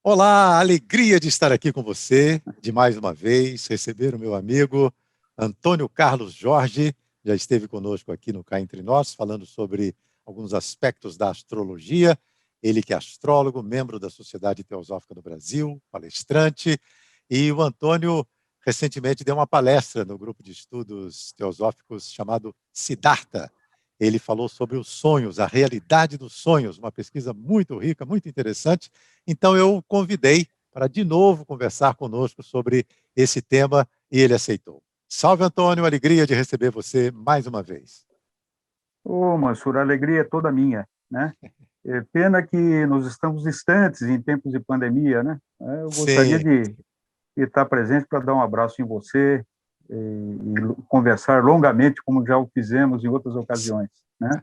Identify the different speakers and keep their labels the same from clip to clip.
Speaker 1: Olá, alegria de estar aqui com você, de mais uma vez, receber o meu amigo Antônio Carlos Jorge, já esteve conosco aqui no Cá Entre Nós, falando sobre alguns aspectos da astrologia. Ele que é astrólogo, membro da Sociedade Teosófica do Brasil, palestrante, e o Antônio recentemente deu uma palestra no grupo de estudos teosóficos chamado Siddhartha. Ele falou sobre os sonhos, a realidade dos sonhos, uma pesquisa muito rica, muito interessante. Então, eu o convidei para, de novo, conversar conosco sobre esse tema e ele aceitou. Salve, Antônio, alegria de receber você mais uma vez.
Speaker 2: Ô, Mansur, a alegria é toda minha, né? É pena que nós estamos distantes em tempos de pandemia, né? Eu gostaria
Speaker 1: Sim,
Speaker 2: de estar presente para dar um abraço em você e conversar longamente, como já o fizemos em outras ocasiões, né?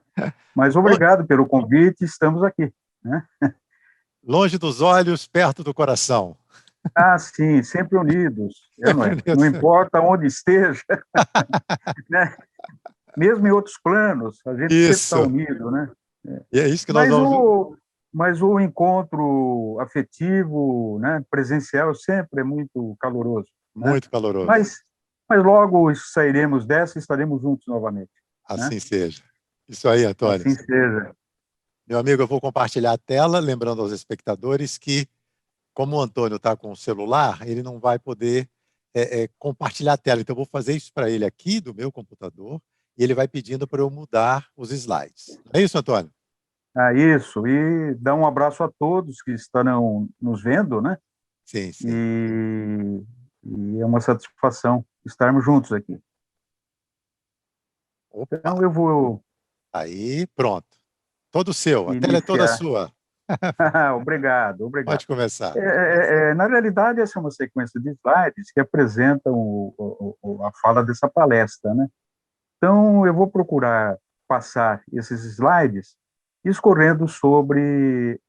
Speaker 2: Mas
Speaker 1: Lo-
Speaker 2: obrigado pelo convite, estamos aqui, né?
Speaker 1: longe dos olhos, perto do coração.
Speaker 2: Ah, sim, sempre unidos, não é? Não importa onde esteja, né? Mesmo em outros planos, a gente sempre está
Speaker 1: Isso,
Speaker 2: unido, né?
Speaker 1: e é isso que nós
Speaker 2: Mas
Speaker 1: vamos...
Speaker 2: o, mas o encontro afetivo, né, presencial, sempre é muito caloroso, né?
Speaker 1: Muito caloroso.
Speaker 2: Mas, mas logo sairemos dessa e estaremos juntos novamente, né?
Speaker 1: Assim seja. Isso aí, Antônio.
Speaker 2: Assim seja.
Speaker 1: Meu amigo, eu vou compartilhar a tela, lembrando aos espectadores que, como o Antônio está com o celular, ele não vai poder compartilhar a tela. Então, eu vou fazer isso para ele aqui do meu computador e ele vai pedindo para eu mudar os slides. Não é isso, Antônio?
Speaker 2: Ah, isso. E dar um abraço a todos que estarão nos vendo, né?
Speaker 1: Sim, sim.
Speaker 2: E, e é uma satisfação estarmos juntos aqui.
Speaker 1: Opa,
Speaker 2: Então eu vou
Speaker 1: aí, pronto. Todo seu, a tela é toda
Speaker 2: iniciar.
Speaker 1: sua.
Speaker 2: Obrigado, obrigado.
Speaker 1: Pode começar.
Speaker 2: Na realidade, essa é uma sequência de slides que apresentam a fala dessa palestra, né? Então, eu vou procurar passar esses slides escorrendo sobre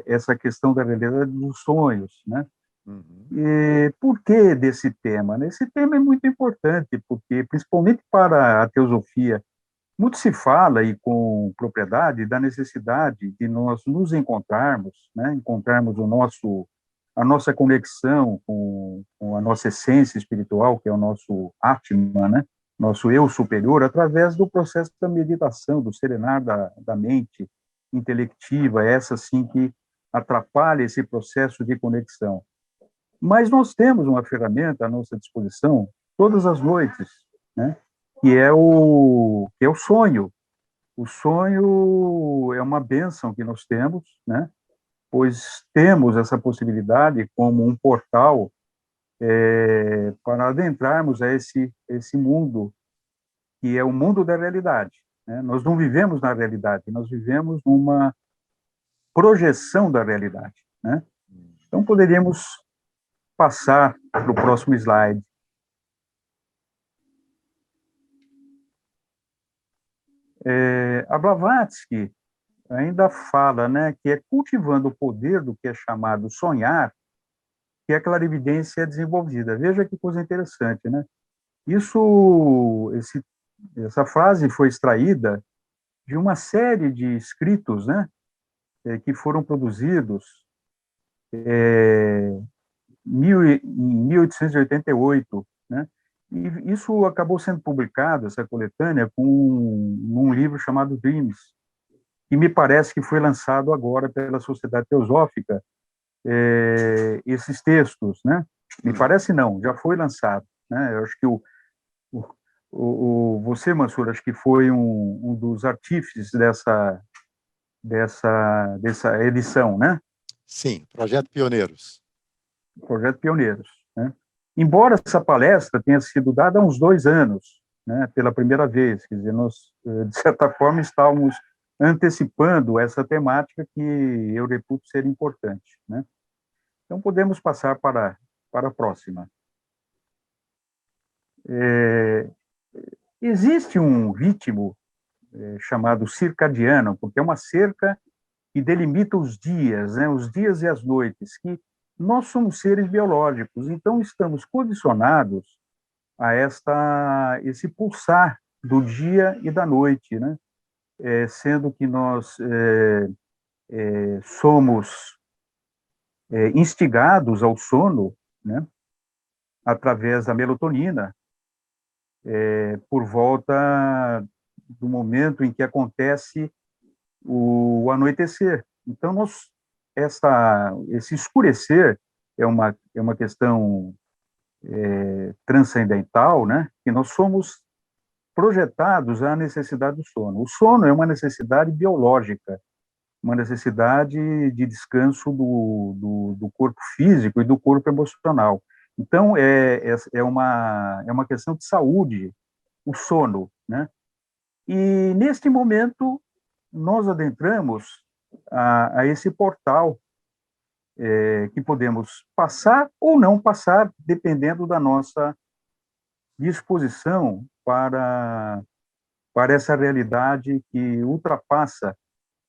Speaker 2: essa questão da realidade dos sonhos, né?
Speaker 1: Uhum.
Speaker 2: E por que desse tema? Né? Esse tema é muito importante, porque, principalmente para a teosofia, muito se fala, e com propriedade, da necessidade de nós nos encontrarmos, né? Encontrarmos a nossa conexão com a nossa essência espiritual, que é o nosso Atman, né? Nosso eu superior, através do processo da meditação, do serenar da mente intelectiva, essa sim que atrapalha esse processo de conexão. Mas nós temos uma ferramenta à nossa disposição todas as noites, né? Que é o sonho. O sonho é uma bênção que nós temos, né? Pois temos essa possibilidade como um portal para adentrarmos a esse mundo que é o mundo da realidade, né? Nós não vivemos na realidade, nós vivemos numa projeção da realidade, né? Então poderíamos passar para o próximo slide. A Blavatsky ainda fala, né, que é cultivando o poder do que é chamado sonhar que a clarividência é desenvolvida. Veja que coisa interessante, né? Essa frase foi extraída de uma série de escritos, né, que foram produzidos em 1888, né? E isso acabou sendo publicado, essa coletânea, num livro chamado Dreams, que me parece que foi lançado agora pela Sociedade Teosófica, esses textos, né? Me parece não, já foi lançado, né? Eu acho que você, Mansur, acho que foi um dos artífices dessa edição, né?
Speaker 1: Sim, Projeto Pioneiros.
Speaker 2: Projeto Pioneiros, né? Embora essa palestra tenha sido dada há uns 2 anos, né? Pela primeira vez, quer dizer, nós, de certa forma, estávamos antecipando essa temática que eu reputo ser importante, né? Então, podemos passar para a próxima. Existe um ritmo chamado circadiano, porque é uma cerca que delimita os dias, né, os dias e as noites, que nós somos seres biológicos, então estamos condicionados a esse pulsar do dia e da noite, né? Sendo que nós somos instigados ao sono, né, através da melatonina, por volta do momento em que acontece o anoitecer. Então, esse escurecer é uma questão transcendental, né, que nós somos projetados à necessidade do sono. O sono é uma necessidade biológica, uma necessidade de descanso do corpo físico e do corpo emocional. Então, é uma questão de saúde, o sono, né? E, neste momento, nós adentramos a esse portal que podemos passar ou não passar, dependendo da nossa disposição para essa realidade que ultrapassa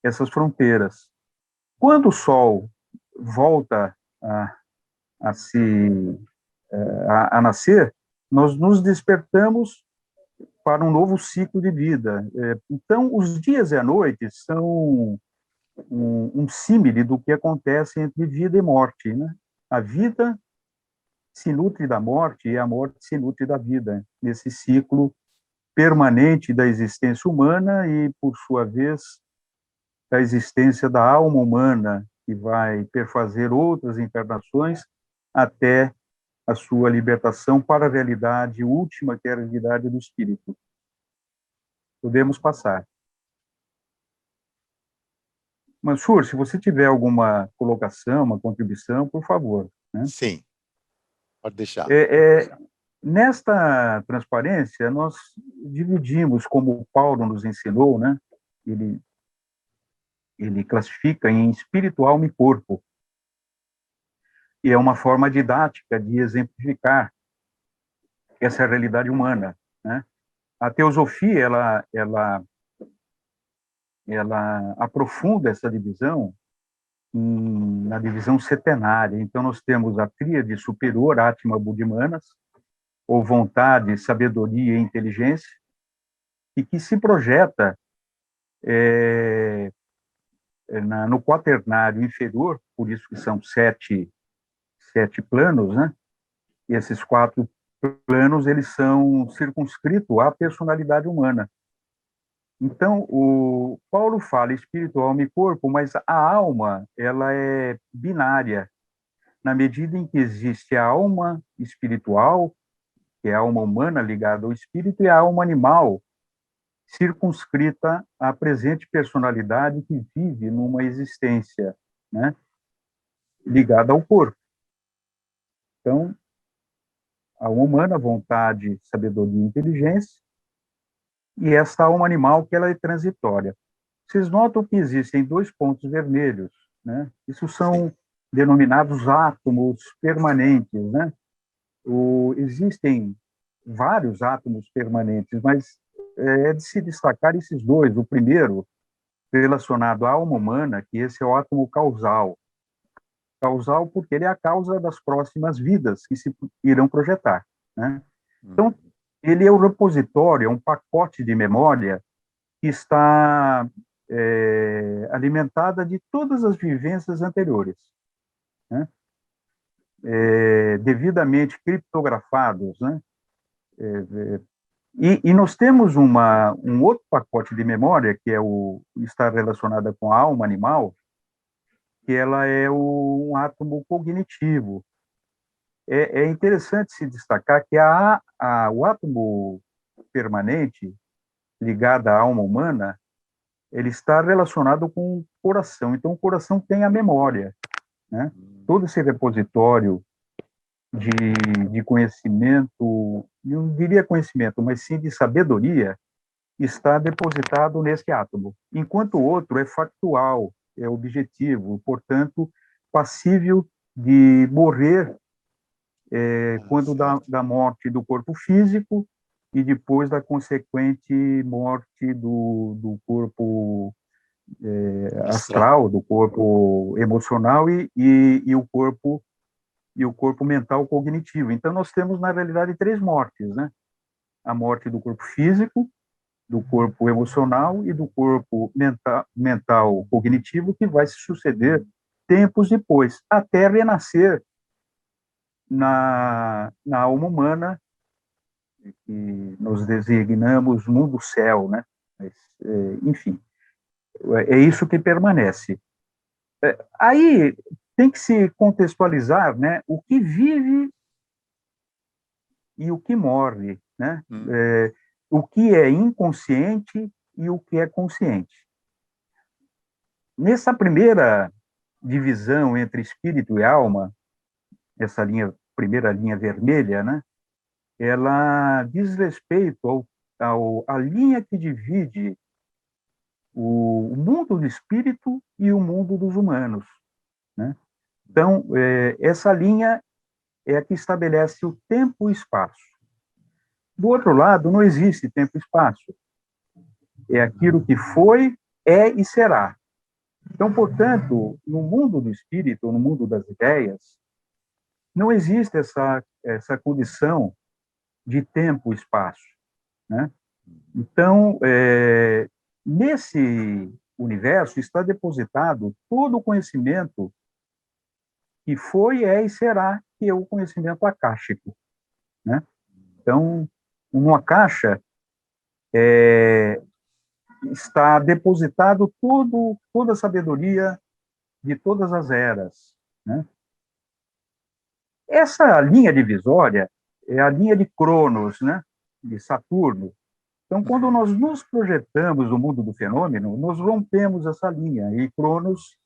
Speaker 2: essas fronteiras. Quando o Sol volta a se a nascer, nós nos despertamos para um novo ciclo de vida. Então, os dias e a noite são um símile do que acontece entre vida e morte, né? A vida se nutre da morte e a morte se nutre da vida, nesse ciclo permanente da existência humana e, por sua vez, da existência da alma humana, que vai perfazer outras encarnações até a sua libertação para a realidade última, que é a realidade do espírito. Podemos passar. Mansur, se você tiver alguma colocação, uma contribuição, por favor. Né?
Speaker 1: Sim, pode deixar.
Speaker 2: Nesta transparência, nós dividimos, como o Paulo nos ensinou, né? Ele classifica em espírito, alma e corpo. E é uma forma didática de exemplificar essa realidade humana, né? A teosofia, ela aprofunda essa divisão na divisão setenária. Então, nós temos a tríade superior, Atma Buddhimanas, ou vontade, sabedoria e inteligência, e que se projeta no quaternário inferior, por isso que são sete planos, né? E esses 4 planos, eles são circunscritos à personalidade humana. Então, o Paulo fala espírito, alma e corpo, mas a alma, ela é binária, na medida em que existe a alma espiritual, que é a alma humana ligada ao espírito, e a alma animal, circunscrita à presente personalidade que vive numa existência, né, ligada ao corpo. Então, a alma humana, vontade, sabedoria e inteligência, e essa alma animal que ela é transitória. Vocês notam que existem 2 pontos vermelhos, né? Isso são denominados átomos permanentes, né? Existem vários átomos permanentes, mas é de se destacar esses 2. O primeiro, relacionado à alma humana, que esse é o átomo causal. Causal porque ele é a causa das próximas vidas que se irão projetar, né? Então, ele é o repositório, é um pacote de memória que está alimentada de todas as vivências anteriores, né? Devidamente criptografados, né? E nós temos um outro pacote de memória, que está relacionada com a alma animal, que ela é um átomo cognitivo. É interessante se destacar que o átomo permanente, ligado à alma humana, ele está relacionado com o coração. Então, o coração tem a memória, né? Todo esse repositório de conhecimento, não diria conhecimento, mas sim de sabedoria, está depositado nesse átomo, enquanto o outro é factual, é objetivo, portanto, passível de morrer quando da morte do corpo físico e depois da consequente morte do corpo astral, do corpo emocional e o corpo mental cognitivo. Então, nós temos, na realidade, 3 mortes, né? A morte do corpo físico, do corpo emocional e do corpo mental cognitivo, que vai se suceder tempos depois, até renascer na alma humana, que nos designamos mundo-céu, né? Mas, enfim, é isso que permanece. Aí tem que se contextualizar, né, o que vive e o que morre, né? O que é inconsciente e o que é consciente. Nessa primeira divisão entre espírito e alma, essa primeira linha vermelha, né? Ela diz respeito à linha que divide o mundo do espírito e o mundo dos humanos, né? Então, essa linha é a que estabelece o tempo e espaço. Do outro lado, não existe tempo e espaço. É aquilo que foi, é e será. Então, portanto, no mundo do espírito, no mundo das ideias, não existe essa condição de tempo e espaço, né? Então, nesse universo está depositado todo o conhecimento que foi, é e será, que é o conhecimento akáshico, né? Então, numa caixa está depositado toda a sabedoria de todas as eras, né? Essa linha divisória é a linha de Cronos, né? De Saturno. Então, quando nós nos projetamos no mundo do fenômeno, nós rompemos essa linha. E Cronos,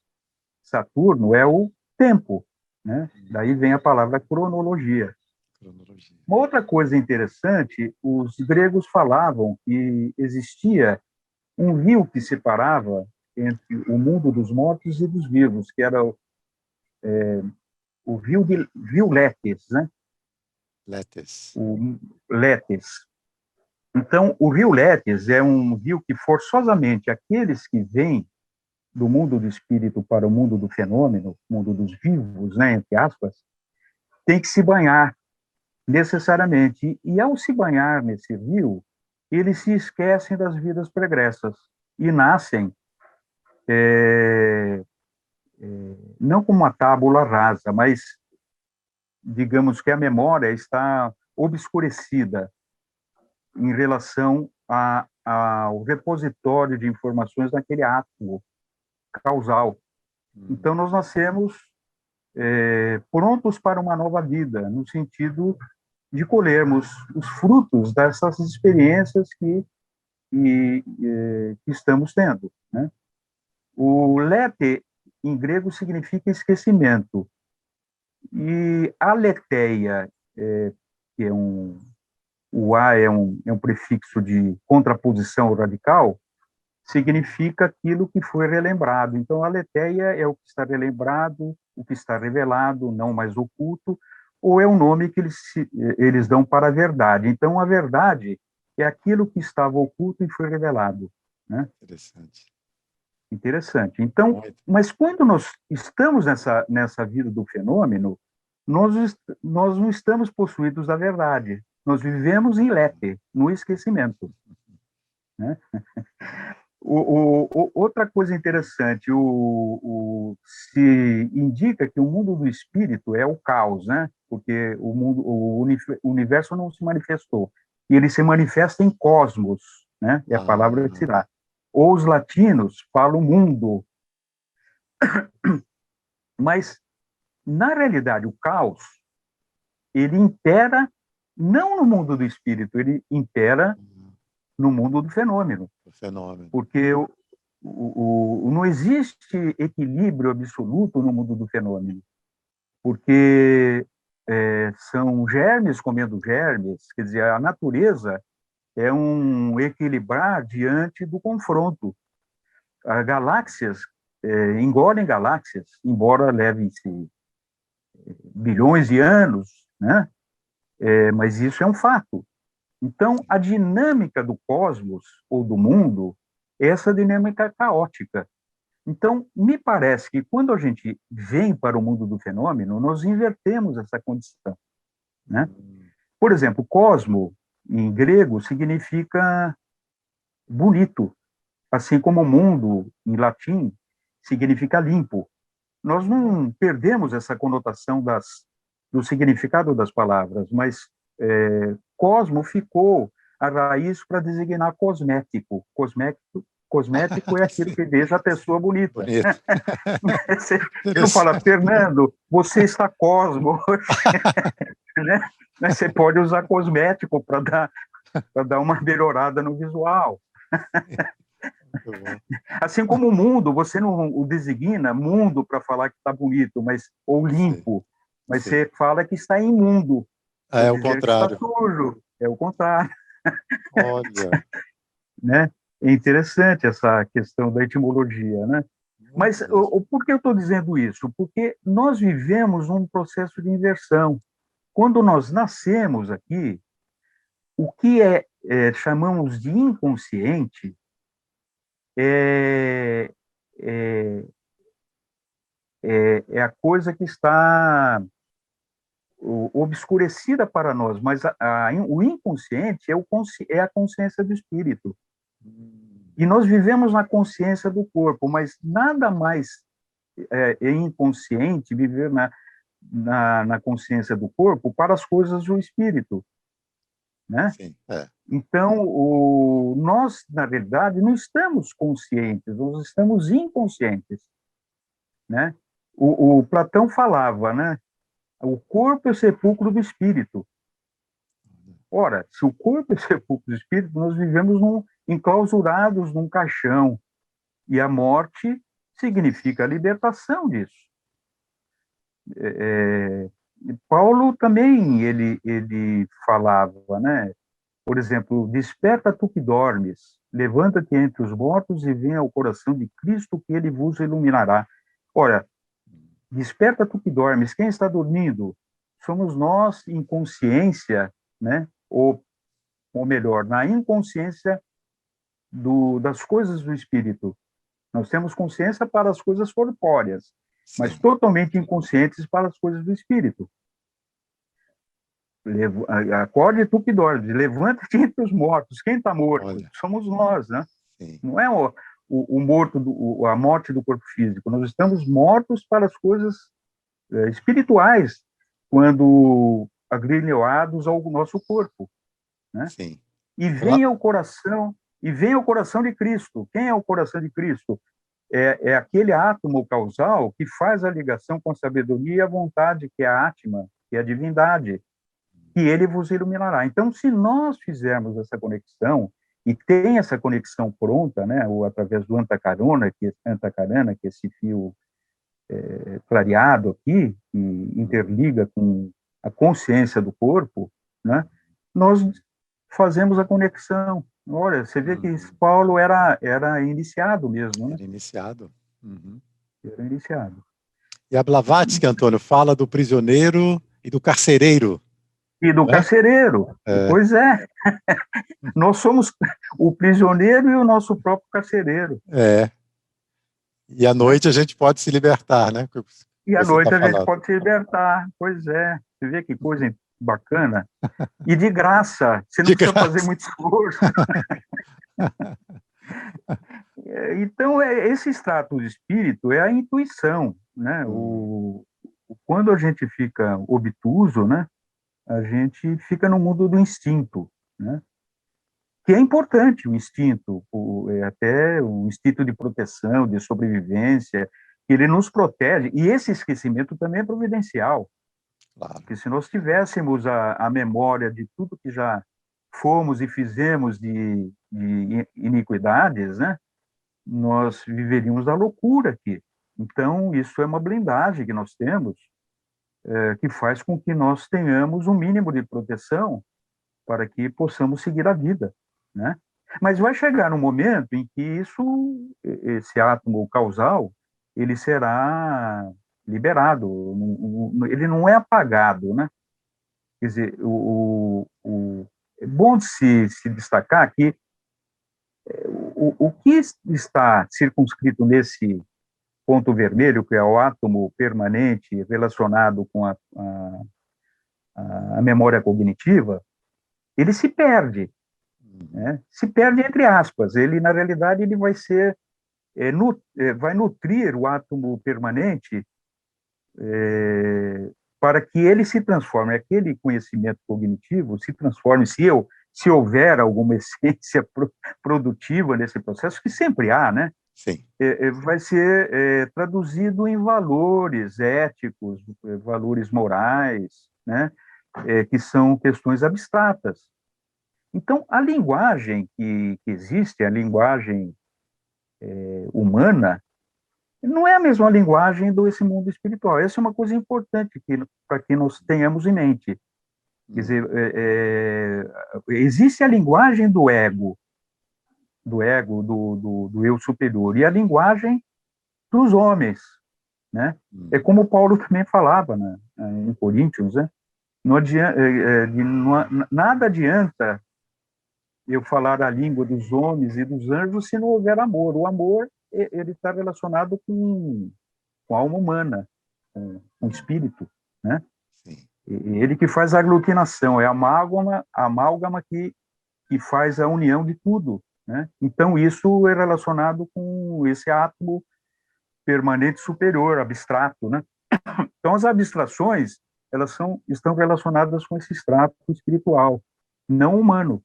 Speaker 2: Saturno, é o tempo, né? Daí vem a palavra cronologia. Uma outra coisa interessante, os gregos falavam que existia um rio que separava entre o mundo dos mortos e dos vivos, que era o rio Létes, né?
Speaker 1: Létes.
Speaker 2: O Létes. Então, o rio Létes é um rio que, forçosamente, aqueles que vêm do mundo do espírito para o mundo do fenômeno, mundo dos vivos, né, entre aspas, tem que se banhar necessariamente. E ao se banhar nesse rio, eles se esquecem das vidas pregressas e nascem não como uma tábula rasa, mas digamos que a memória está obscurecida em relação ao repositório de informações daquele ato causal. Então, nós nascemos prontos para uma nova vida, no sentido de colhermos os frutos dessas experiências que estamos tendo, né? O lete, em grego, significa esquecimento. E aletheia, que o A é um prefixo de contraposição radical, significa aquilo que foi relembrado. Então, a aletheia é o que está relembrado, o que está revelado, não mais oculto, ou é o nome que eles dão para a verdade. Então, a verdade é aquilo que estava oculto e foi revelado, né? Interessante. Então, mas quando nós estamos nessa vida do fenômeno, nós não estamos possuídos da verdade. Nós vivemos em lete, no esquecimento, né? Outra coisa interessante, se indica que o mundo do espírito é o caos, né? Porque o universo não se manifestou. E ele se manifesta em cosmos, né? É a palavra que se dá. Ou os latinos falam mundo. Mas, na realidade, o caos, ele impera não no mundo do espírito, ele impera no mundo do fenômeno. Porque não existe equilíbrio absoluto no mundo do fenômeno, porque são germes comendo germes, quer dizer, a natureza é um equilibrar diante do confronto. As galáxias engolem galáxias, embora levem-se bilhões de anos, né? Mas isso é um fato. Então, a dinâmica do cosmos ou do mundo é essa dinâmica caótica. Então, me parece que quando a gente vem para o mundo do fenômeno, nós invertemos essa condição, né? Por exemplo, cosmo, em grego, significa bonito, assim como mundo, em latim, significa limpo. nós não perdemos essa conotação do significado das palavras, mas cosmo ficou a raiz para designar cosmético. Cosmético é aquilo que deixa a pessoa bonita.
Speaker 1: Bonito.
Speaker 2: Você não fala, Fernando, você está cosmo. Né? Você pode usar cosmético para dar uma melhorada no visual. Assim como o mundo, você não o designa mundo para falar que está bonito, ou limpo, mas você fala que está imundo.
Speaker 1: É o contrário.
Speaker 2: Que está sujo. É o contrário.
Speaker 1: Olha.
Speaker 2: Né? É interessante essa questão da etimologia, né? Mas por que eu estou dizendo isso? Porque nós vivemos um processo de inversão. Quando nós nascemos aqui, o que chamamos de inconsciente é a coisa que está obscurecida para nós, mas o inconsciente é a consciência do espírito. E nós vivemos na consciência do corpo, mas nada mais é inconsciente viver na consciência do corpo para as coisas do espírito, né?
Speaker 1: Sim,
Speaker 2: Então, nós, na verdade, não estamos conscientes, nós estamos inconscientes, né? O Platão falava, né? O corpo é o sepulcro do espírito. Ora, se o corpo é o sepulcro do espírito, nós vivemos enclausurados num caixão, e a morte significa a libertação disso. Paulo também, ele falava, né? Por exemplo, desperta tu que dormes, levanta-te entre os mortos e venha ao coração de Cristo que ele vos iluminará. Ora, desperta tu que dormes, quem está dormindo? Somos nós em consciência, né? Ou melhor, na inconsciência das coisas do espírito. Nós temos consciência para as coisas corpóreas, mas totalmente inconscientes para as coisas do espírito. Acorde tu que dormes, levanta-te entre os mortos. Quem está morto? Olha. Somos nós, né? Sim. Não é o morto, a morte do corpo físico. Nós estamos mortos para as coisas espirituais, quando agrilhoados ao nosso corpo, né?
Speaker 1: Sim.
Speaker 2: E vem ao coração de Cristo. Quem é o coração de Cristo? É aquele átomo causal que faz a ligação com a sabedoria e a vontade, que é a Atma, que é a divindade, e ele vos iluminará. Então, se nós fizermos essa conexão, e tem essa conexão pronta, né, ou através do antacarana, que é esse fio clareado aqui, que interliga com a consciência do corpo, né, nós fazemos a conexão. Olha, você vê que Paulo era iniciado mesmo, né?
Speaker 1: Era iniciado. Uhum.
Speaker 2: Era iniciado.
Speaker 1: E a Blavatsky, Antônio, fala do prisioneiro e do carcereiro.
Speaker 2: E do carcereiro. Pois é. Nós somos o prisioneiro e o nosso próprio carcereiro.
Speaker 1: E à noite a gente pode se libertar, né?
Speaker 2: E à noite a gente pode se libertar. Pois é. Você vê que coisa bacana. E de graça. Você não precisa fazer muito esforço. Então, esse extrato do espírito é a intuição, né? Quando a gente fica obtuso, né? A gente fica no mundo do instinto, né? Que é importante o instinto, até o instinto de proteção, de sobrevivência, ele nos protege, e esse esquecimento também é providencial. Claro. Porque se nós tivéssemos a memória de tudo que já fomos e fizemos de iniquidades, né, nós viveríamos da loucura aqui. Então, isso é uma blindagem que nós temos, que faz com que nós tenhamos um mínimo de proteção para que possamos seguir a vida, né? Mas vai chegar um momento em que esse átomo causal, ele será liberado, ele não é apagado, né? Quer dizer, é bom de se destacar que o que está circunscrito nesse ponto vermelho, que é o átomo permanente relacionado com a memória cognitiva, ele se perde, né? Se perde entre aspas. Ele, na realidade, ele vai ser vai nutrir o átomo permanente para que ele se transforme, aquele conhecimento cognitivo se transforme, se houver alguma essência produtiva nesse processo, que sempre há, né?
Speaker 1: Sim.
Speaker 2: Vai ser traduzido em valores éticos, valores morais, né? Que são questões abstratas. Então, a linguagem que existe, a linguagem humana, não é a mesma linguagem desse mundo espiritual. Essa é uma coisa importante para que nós tenhamos em mente. Quer dizer, existe a linguagem do ego, do eu superior, e a linguagem dos homens, né? É como Paulo também falava, né, em Coríntios, né? Não adianta, nada adianta eu falar a língua dos homens e dos anjos se não houver amor. O amor, ele está relacionado com a alma humana, com o espírito, né?
Speaker 1: Sim.
Speaker 2: Ele que faz a aglutinação, é a amálgama que faz a união de tudo, né? Então, isso é relacionado com esse átomo permanente superior, abstrato, né? Então, as abstrações, estão relacionadas com esse extrato espiritual, não humano.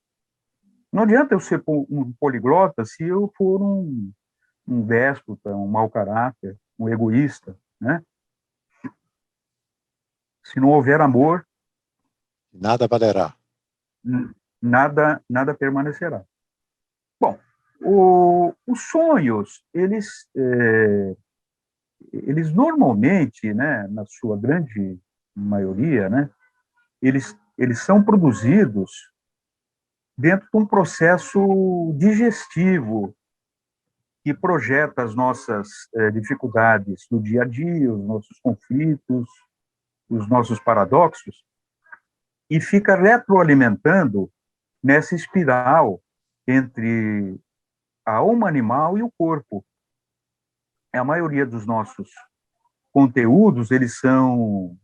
Speaker 2: Não adianta eu ser um poliglota se eu for um déspota, um mau caráter, um egoísta, né? Se não houver amor,
Speaker 1: Nada valerá.
Speaker 2: nada permanecerá. Bom, os sonhos, eles normalmente, né, na sua grande maioria, né, eles são produzidos dentro de um processo digestivo que projeta as nossas dificuldades do dia a dia, os nossos conflitos, os nossos paradoxos, e fica retroalimentando nessa espiral entre a alma animal e o corpo. A maioria dos nossos conteúdos, eles são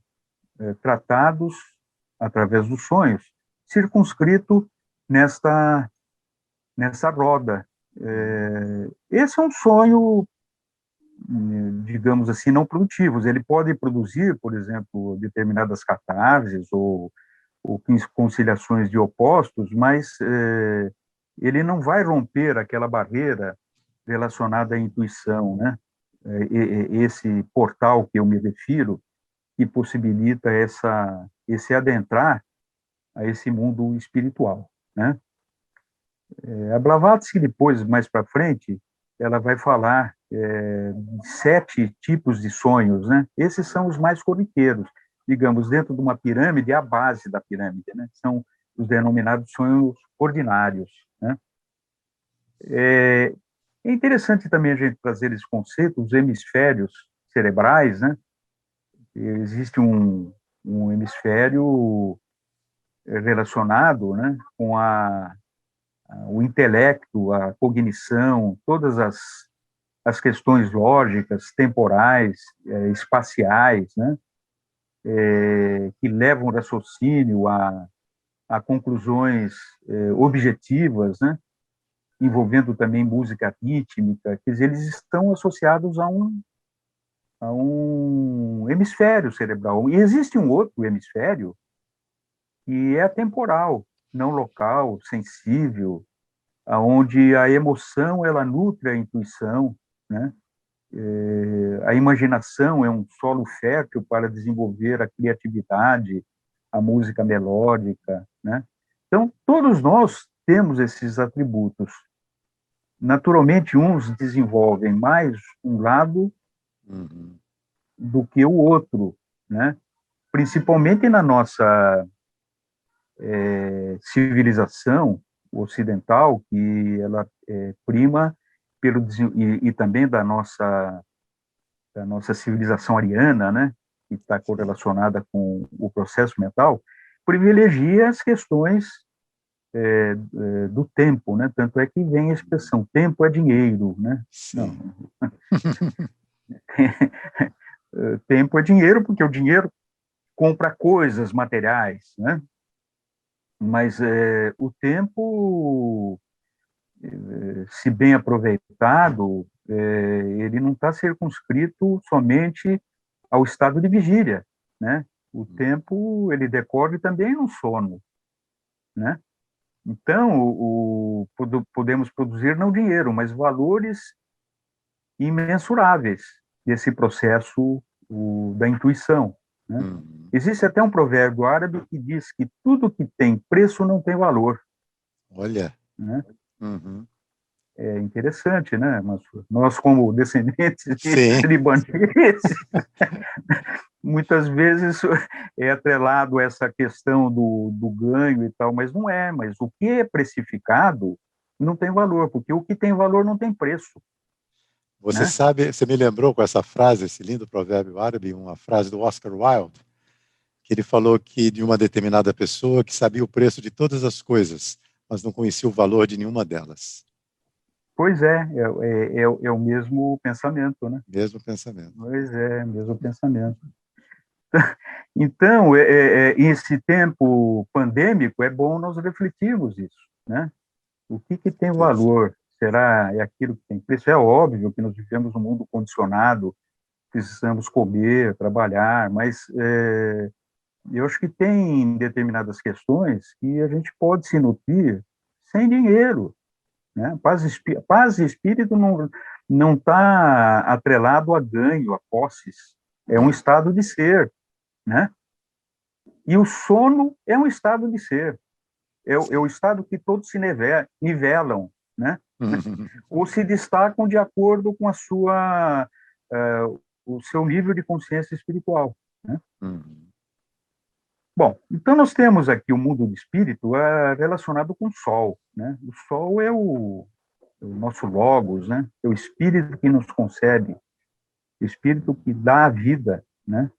Speaker 2: tratados através dos sonhos, circunscrito nessa roda. Esse é um sonho, digamos assim, não produtivo. Ele pode produzir, por exemplo, determinadas catarses ou conciliações de opostos, mas ele não vai romper aquela barreira relacionada à intuição, né? Esse portal que eu me refiro, que possibilita esse adentrar a esse mundo espiritual, né? A Blavatsky, depois, mais para frente, ela vai falar de 7 tipos de sonhos, né? Esses são os mais corriqueiros, digamos, dentro de uma pirâmide, a base da pirâmide, né? São os denominados sonhos ordinários, né? É interessante também a gente trazer esse conceito, os hemisférios cerebrais, né? Existe um hemisfério relacionado, né, com o intelecto, a cognição, todas as questões lógicas, temporais, espaciais, né, que levam o raciocínio a conclusões objetivas, né, envolvendo também música rítmica, quer dizer, eles estão associados a um hemisfério cerebral. E existe um outro hemisfério que é atemporal, não local, sensível, aonde a emoção ela nutre a intuição, né? A imaginação é um solo fértil para desenvolver a criatividade, a música melódica, né? Então, todos nós temos esses atributos. Naturalmente, uns desenvolvem mais um lado do que o outro, né? Principalmente na nossa civilização ocidental, que ela prima e também da nossa civilização ariana, né, que está correlacionada com o processo mental, privilegia as questões do tempo, né? Tanto é que vem a expressão tempo é dinheiro, né?
Speaker 1: Sim.
Speaker 2: Não. Tempo é dinheiro porque o dinheiro compra coisas materiais, né? Mas o tempo, se bem aproveitado, ele não está circunscrito somente ao estado de vigília, né? O tempo, ele decorre também no sono, né? Então, podemos produzir não dinheiro, mas valores imensuráveis desse processo da intuição, né?
Speaker 1: Uhum.
Speaker 2: Existe até um provérbio árabe que diz que tudo que tem preço não tem valor,
Speaker 1: Olha.
Speaker 2: né?
Speaker 1: Uhum.
Speaker 2: É interessante, né? Nós como descendentes de
Speaker 1: Sim.
Speaker 2: libaneses, muitas vezes é atrelado a essa questão do ganho e tal, mas não é. Mas o que é precificado não tem valor, porque o que tem valor não tem preço,
Speaker 1: Você
Speaker 2: né?
Speaker 1: sabe, você me lembrou com essa frase, esse lindo provérbio árabe, uma frase do Oscar Wilde, que ele falou que de uma determinada pessoa que sabia o preço de todas as coisas, mas não conhecia o valor de nenhuma delas.
Speaker 2: Pois é o mesmo pensamento, né?
Speaker 1: Mesmo pensamento.
Speaker 2: Pois é, mesmo pensamento. Então, esse tempo pandêmico, é bom nós refletirmos isso, né? O que tem
Speaker 1: Certeza.
Speaker 2: valor? Será é aquilo que tem preço? É óbvio que nós vivemos num mundo condicionado, precisamos comer, trabalhar, mas eu acho que tem determinadas questões que a gente pode se nutrir sem dinheiro, né? Paz e espírito não está atrelado a ganho, a posses. É um estado de ser, né? E o sono é um estado de ser. É o estado que todos se nivelam, né? Ou se destacam de acordo com o seu nível de consciência espiritual, né?
Speaker 1: Uhum.
Speaker 2: Bom, então nós temos aqui o mundo do espírito relacionado com o Sol, né? O Sol é o nosso logos, né? É o espírito que nos concede, o espírito que dá a vida, né?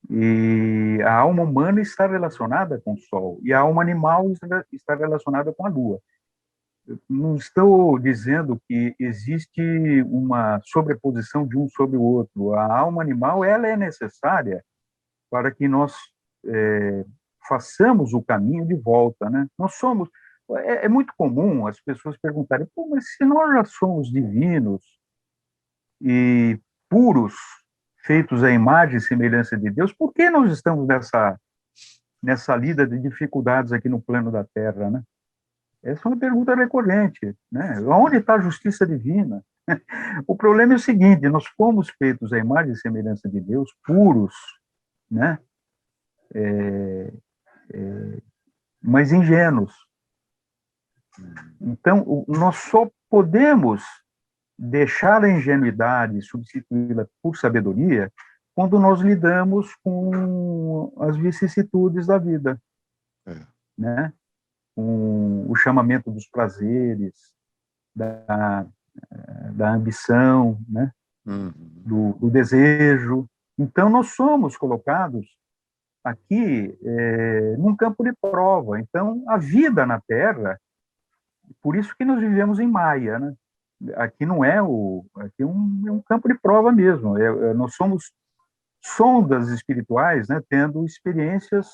Speaker 2: E a alma humana está relacionada com o Sol e a alma animal está relacionada com a Lua. Não estou dizendo que existe uma sobreposição de um sobre o outro. A alma animal, ela é necessária para que nós façamos o caminho de volta, né? Nós somos... É muito comum as pessoas perguntarem, pô, mas se nós já somos divinos e puros, feitos à imagem e semelhança de Deus, por que nós estamos nessa lida de dificuldades aqui no plano da Terra, né? Essa é uma pergunta recorrente, né? Onde está a justiça divina? O problema é o seguinte: nós fomos feitos à imagem e semelhança de Deus, puros, né? Mas ingênuos. Então, nós só podemos deixar a ingenuidade e substituí-la por sabedoria quando nós lidamos com as vicissitudes da vida, né? Com o chamamento dos prazeres, da ambição, né?
Speaker 1: Uhum.
Speaker 2: do desejo. Então, nós somos colocados aqui num campo de prova. Então, a vida na Terra, por isso que nós vivemos em Maia, né? Aqui não aqui é um campo de prova mesmo. Nós somos sondas espirituais, né? Tendo experiências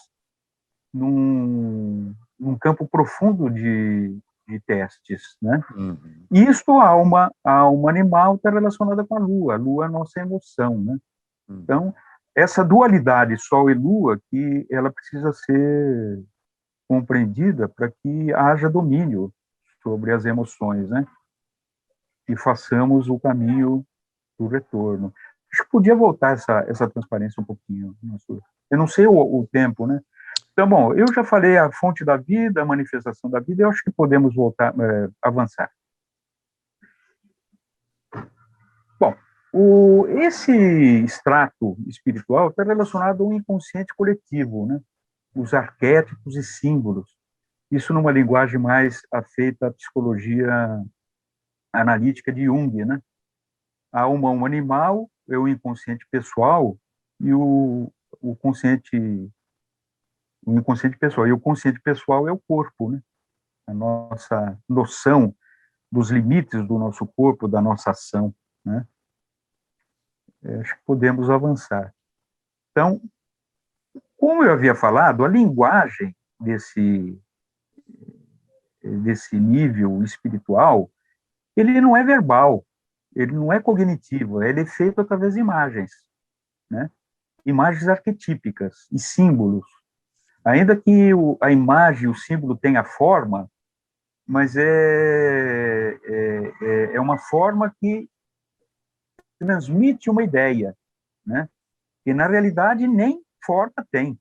Speaker 2: num campo profundo de testes, né?
Speaker 1: Uhum.
Speaker 2: Isto, a alma animal está relacionada com a Lua é a nossa emoção, né?
Speaker 1: Uhum.
Speaker 2: Então, essa dualidade Sol e Lua, que ela precisa ser compreendida para que haja domínio sobre as emoções, né? E façamos o caminho do retorno. Acho que podia voltar essa transparência um pouquinho. Eu não sei o tempo, né? Então, bom, eu já falei a fonte da vida, a manifestação da vida, eu acho que podemos voltar, avançar. Bom, esse extrato espiritual está relacionado ao inconsciente coletivo, né? Os arquétipos e símbolos. Isso numa linguagem mais afeita à psicologia analítica de Jung, né? A alma animal é o inconsciente pessoal e o inconsciente pessoal. E o consciente pessoal é o corpo, né? A nossa noção dos limites do nosso corpo, da nossa ação, né? Acho que podemos avançar. Então, como eu havia falado, a linguagem desse nível espiritual, ele não é verbal, ele não é cognitivo, ele é feito através de imagens, né? Imagens arquetípicas e símbolos. Ainda que a imagem, o símbolo tenha forma, mas é uma forma que transmite uma ideia, né? Que na realidade nem forma tem.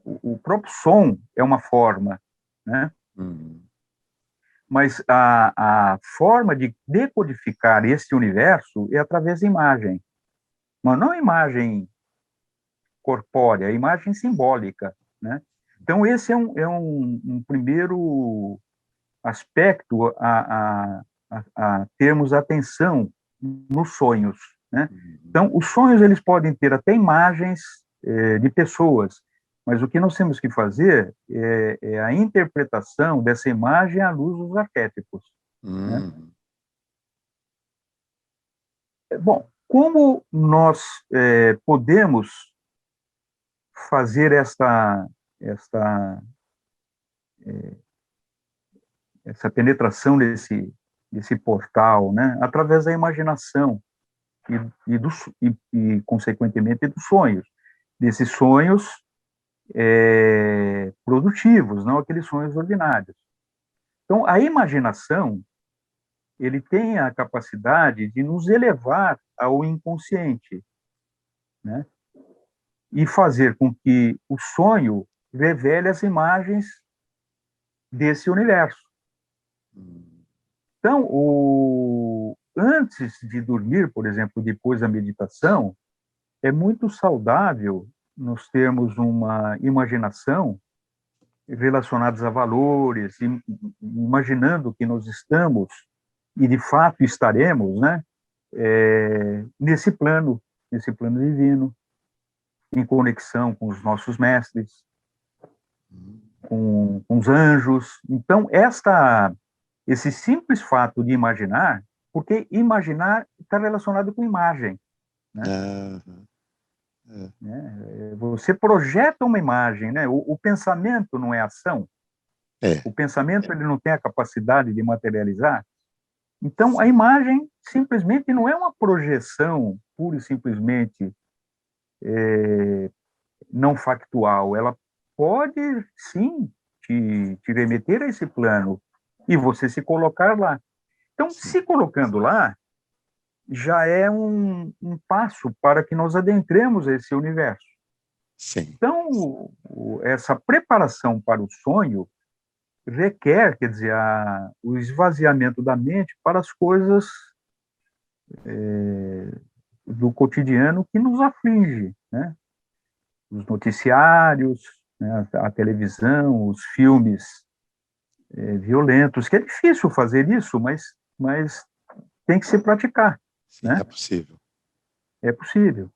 Speaker 2: O próprio som é uma forma, né? Mas a forma de decodificar esse universo é através da imagem, mas não imagem corpórea, é imagem simbólica, né? Então esse é um primeiro aspecto a termos atenção nos sonhos, né? Então, os sonhos eles podem ter até imagens de pessoas, mas o que nós temos que fazer é a interpretação dessa imagem à luz dos arquétipos, né? Bom, como nós podemos fazer essa penetração desse portal, né? Através da imaginação consequentemente, dos sonhos. Desses sonhos produtivos, não aqueles sonhos ordinários. Então, a imaginação, ele tem a capacidade de nos elevar ao inconsciente, né? E fazer com que o sonho revele as imagens desse universo. Então, antes de dormir, por exemplo, depois da meditação, é muito saudável nós termos uma imaginação relacionada a valores, imaginando que nós estamos, e de fato estaremos, né, nesse plano divino, em conexão com os nossos mestres, com os anjos. Então, esse simples fato de imaginar, porque imaginar está relacionado com imagem, né? Você projeta uma imagem, né? O pensamento não é ação. O pensamento ele não tem a capacidade de materializar. Então, a imagem simplesmente não é uma projeção pura e simplesmente não factual. Ela pode, sim, te remeter a esse plano e você se colocar lá. Então, se colocando lá, já é um passo para que nós adentremos esse universo.
Speaker 1: Sim.
Speaker 2: Então, essa preparação para o sonho requer, quer dizer, o esvaziamento da mente para as coisas do cotidiano que nos aflige, né? Os noticiários, né? A televisão, os filmes violentos, que é difícil fazer isso, mas tem que se praticar.
Speaker 1: Sim,
Speaker 2: né?
Speaker 1: é possível.
Speaker 2: É possível.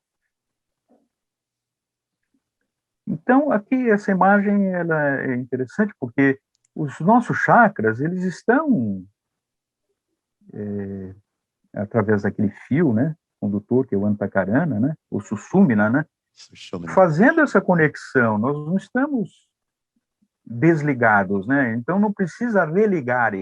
Speaker 2: Então, aqui, essa imagem ela é interessante porque os nossos chakras, eles estão através daquele fio, né, condutor, que é o Antakarana, né, o Sushumna, né, fazendo essa conexão. Nós não estamos desligados, né? Então não precisa religar.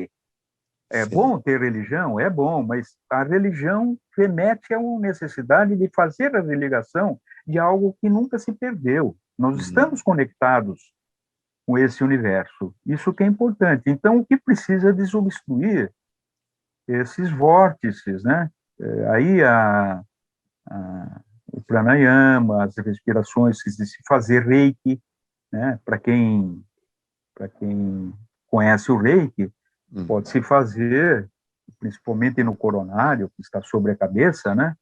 Speaker 2: É bom ter religião? É bom, mas a religião remete a uma necessidade de fazer a religação de algo que nunca se perdeu. Nós estamos conectados com esse universo. Isso que é importante. Então, o que precisa é desobstruir esses vórtices, né? Aí o pranayama, as respirações, se fazer reiki, né? Para quem conhece o reiki, pode se fazer, principalmente no coronário, que está sobre a cabeça, né?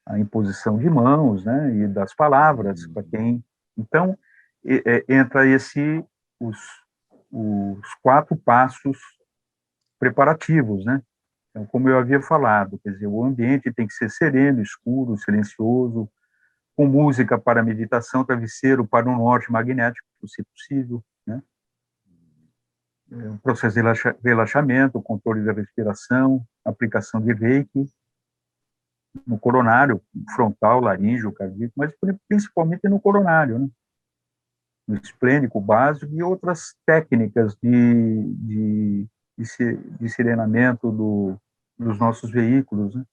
Speaker 2: A imposição de mãos, né? E das palavras para quem. Então entra os 4 passos preparativos, né? Então, como eu havia falado, quer dizer, o ambiente tem que ser sereno, escuro, silencioso, com música para meditação, travesseiro para um norte magnético, se possível, né? Um processo de relaxamento, controle da respiração, aplicação de reiki no coronário, frontal, laríngeo, cardíaco, mas principalmente no coronário, né? No esplênico básico e outras técnicas de serenamento dos nossos veículos, né?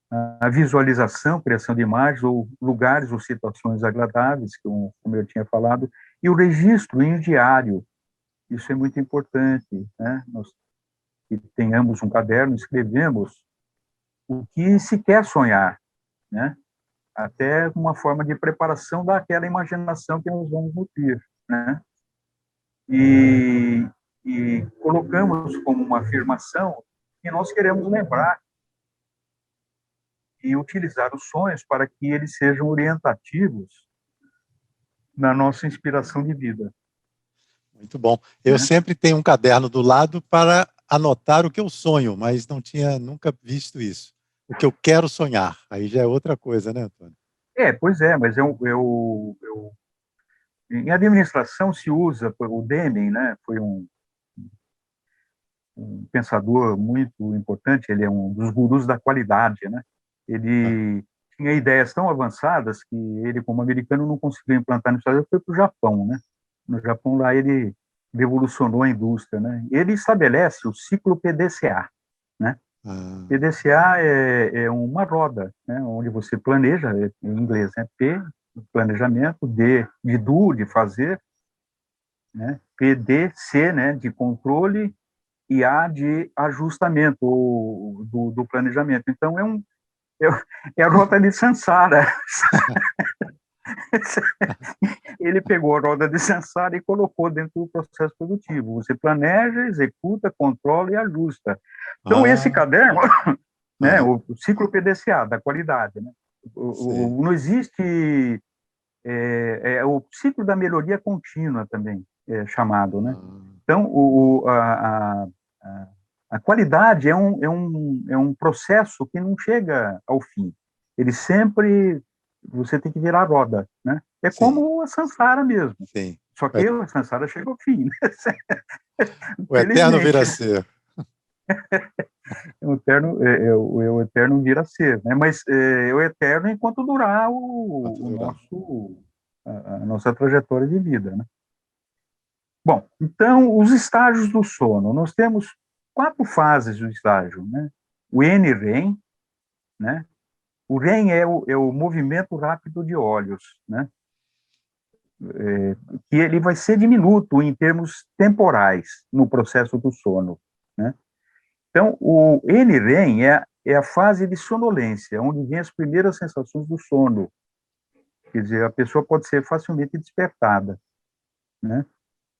Speaker 2: a visualização, criação de imagens, ou lugares ou situações agradáveis, como eu tinha falado, e o registro em diário. Isso é muito importante, né? Nós que tenhamos um caderno, escrevemos o que se quer sonhar, né? Até uma forma de preparação daquela imaginação que nós vamos nutrir, né? E, e colocamos como uma afirmação que nós queremos lembrar e utilizar os sonhos para que eles sejam orientativos na nossa inspiração de vida.
Speaker 1: Muito bom. Eu
Speaker 2: Né?
Speaker 1: sempre tenho um caderno do lado para anotar o que eu sonho, mas não tinha nunca visto isso. O que eu quero sonhar. Aí já é outra coisa, né, Antônio?
Speaker 2: Pois é, mas em administração se usa, o Deming, né, foi um pensador muito importante, ele é um dos gurus da qualidade, né?
Speaker 1: Ah,
Speaker 2: Ele tinha ideias tão avançadas que ele, como americano, não conseguiu implantar nos Estados Unidos, foi para o Japão, né? No Japão, lá, ele revolucionou a indústria, né? Ele estabelece o ciclo PDCA, né?
Speaker 1: ah,
Speaker 2: PDCA é uma roda, né? Onde você planeja, em inglês, né? P, planejamento, D, de do, de fazer, né? PDC, né? De controle, e A de ajustamento do planejamento. Então, é, é a rota de Sansara. Ele pegou a roda de Sansara e colocou dentro do processo produtivo. Você planeja, executa, controla e ajusta. Então, esse
Speaker 1: ah,
Speaker 2: caderno, né,
Speaker 1: ah,
Speaker 2: o ciclo PDCA, da qualidade, né?
Speaker 1: sei.
Speaker 2: Não existe... o ciclo da melhoria contínua também, é chamado, né?
Speaker 1: Ah,
Speaker 2: Então, a qualidade é um processo que não chega ao fim. Ele sempre, você tem que virar a roda, né? É
Speaker 1: sim,
Speaker 2: como a Sansara mesmo.
Speaker 1: sim.
Speaker 2: Só que a Sansara chega ao fim, né?
Speaker 1: O eterno vir
Speaker 2: Infelizmente,
Speaker 1: a
Speaker 2: né?
Speaker 1: ser.
Speaker 2: O eterno vir a ser, né? Mas o eterno enquanto durar
Speaker 1: Quanto durar.
Speaker 2: a nossa trajetória de vida, né? Bom, então, os estágios do sono. Nós temos 4 fases do estágio, né? O NREM, né? O REM é o movimento rápido de olhos, né? Que ele vai ser diminuto em termos temporais no processo do sono, né? Então, o NREM é a fase de sonolência, onde vem as primeiras sensações do sono. Quer dizer, a pessoa pode ser facilmente despertada, né?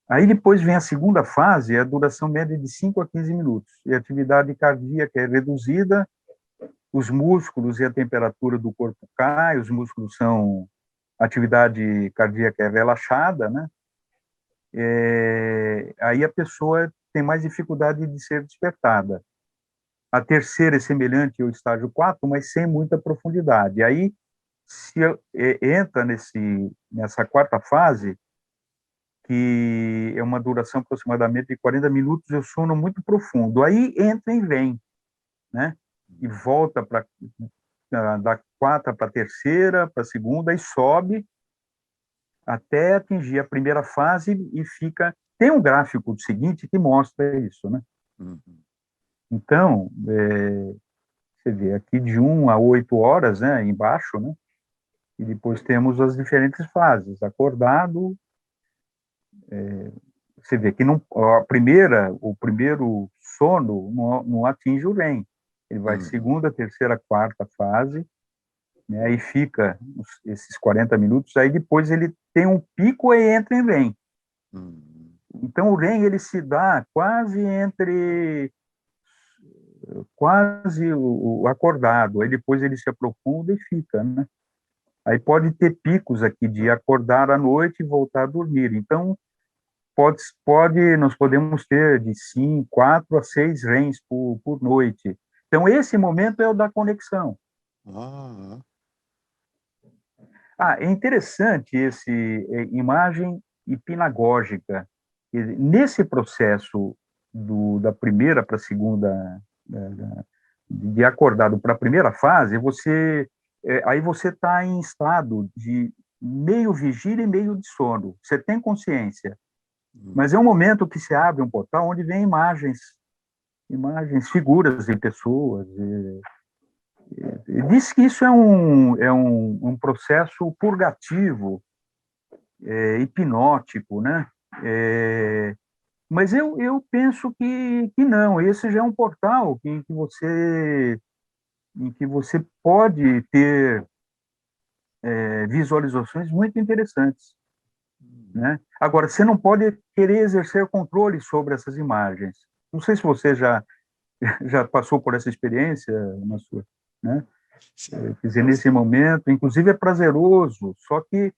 Speaker 2: Aí depois vem a segunda fase, a duração média de 5 a 15 minutos. E a atividade cardíaca é reduzida, os músculos e a temperatura do corpo cai, os músculos são... A atividade cardíaca é relaxada, né? Aí a pessoa tem mais dificuldade de ser despertada. A terceira é semelhante ao estágio 4, mas sem muita profundidade. Aí se entra nessa quarta fase, que é uma duração aproximadamente de 40 minutos, eu sono muito profundo. Aí entra e vem, né? E volta para da quarta para a terceira, para a segunda, e sobe até atingir a primeira fase e fica... Tem um gráfico seguinte que mostra isso, né?
Speaker 1: Uhum.
Speaker 2: Então, você vê aqui de 1 a 8 horas, né, embaixo, né? E depois temos as diferentes fases. Acordado, você vê que não, o primeiro sono não atinge o REM. Ele vai
Speaker 1: Uhum.
Speaker 2: segunda, terceira, quarta fase, né, aí fica esses 40 minutos, aí depois ele tem um pico e entra em REM.
Speaker 1: Uhum.
Speaker 2: Então, o REM, ele se dá quase o acordado, aí depois ele se aprofunda e fica, né? Aí pode ter picos aqui de acordar à noite e voltar a dormir. Então, nós podemos ter de 5, 4 a 6 REMs por noite. Então, esse momento é o da conexão.
Speaker 1: Ah,
Speaker 2: É interessante imagem hipnagógica. Nesse processo da primeira para a segunda, de acordado para a primeira fase, aí você está em estado de meio vigília e meio de sono. Você tem consciência,
Speaker 1: uhum.
Speaker 2: mas é um momento que se abre um portal onde vem imagens, figuras de pessoas, Diz que isso é um processo purgativo, hipnótico, né? Mas eu penso que não, esse já é um portal em que você pode ter visualizações muito interessantes, né? Agora, você não pode querer exercer controle sobre essas imagens. Não sei se você já passou por essa experiência na sua, né? Quer dizer, nesse momento, inclusive é prazeroso, só que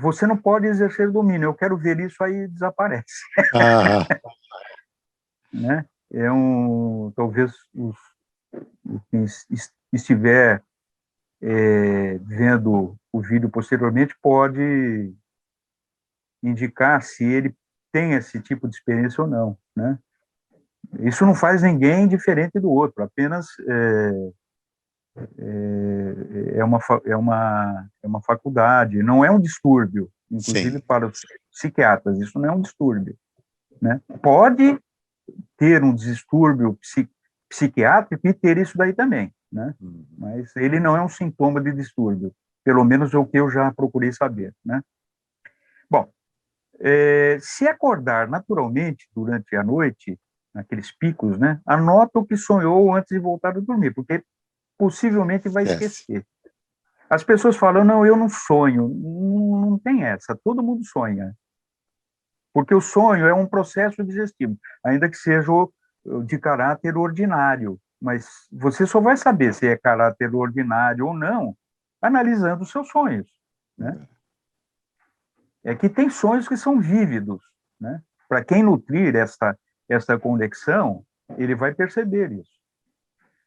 Speaker 2: você não pode exercer domínio. Eu quero ver isso, aí desaparece,
Speaker 1: Ah,
Speaker 2: né? Talvez quem estiver vendo o vídeo posteriormente pode indicar se ele tem esse tipo de experiência ou não, né? Isso não faz ninguém diferente do outro, apenas é uma faculdade, não é um distúrbio, inclusive
Speaker 1: sim.
Speaker 2: para os psiquiatras, isso não é um distúrbio, né? Pode ter um distúrbio psiquiátrico e ter isso daí também, né?
Speaker 1: Uhum.
Speaker 2: Mas ele não é um sintoma de distúrbio, pelo menos é o que eu já procurei saber, né? Bom, se acordar naturalmente durante a noite, naqueles picos, né? Anota o que sonhou antes de voltar a dormir, porque possivelmente vai
Speaker 1: Esquece.
Speaker 2: esquecer. As pessoas falam, não, eu não sonho. Não, não tem essa, todo mundo sonha. Porque o sonho é um processo digestivo, ainda que seja de caráter ordinário. Mas você só vai saber se é caráter ordinário ou não analisando os seus sonhos, né? É que tem sonhos que são vívidos, né? Para quem nutrir esta conexão, ele vai perceber isso.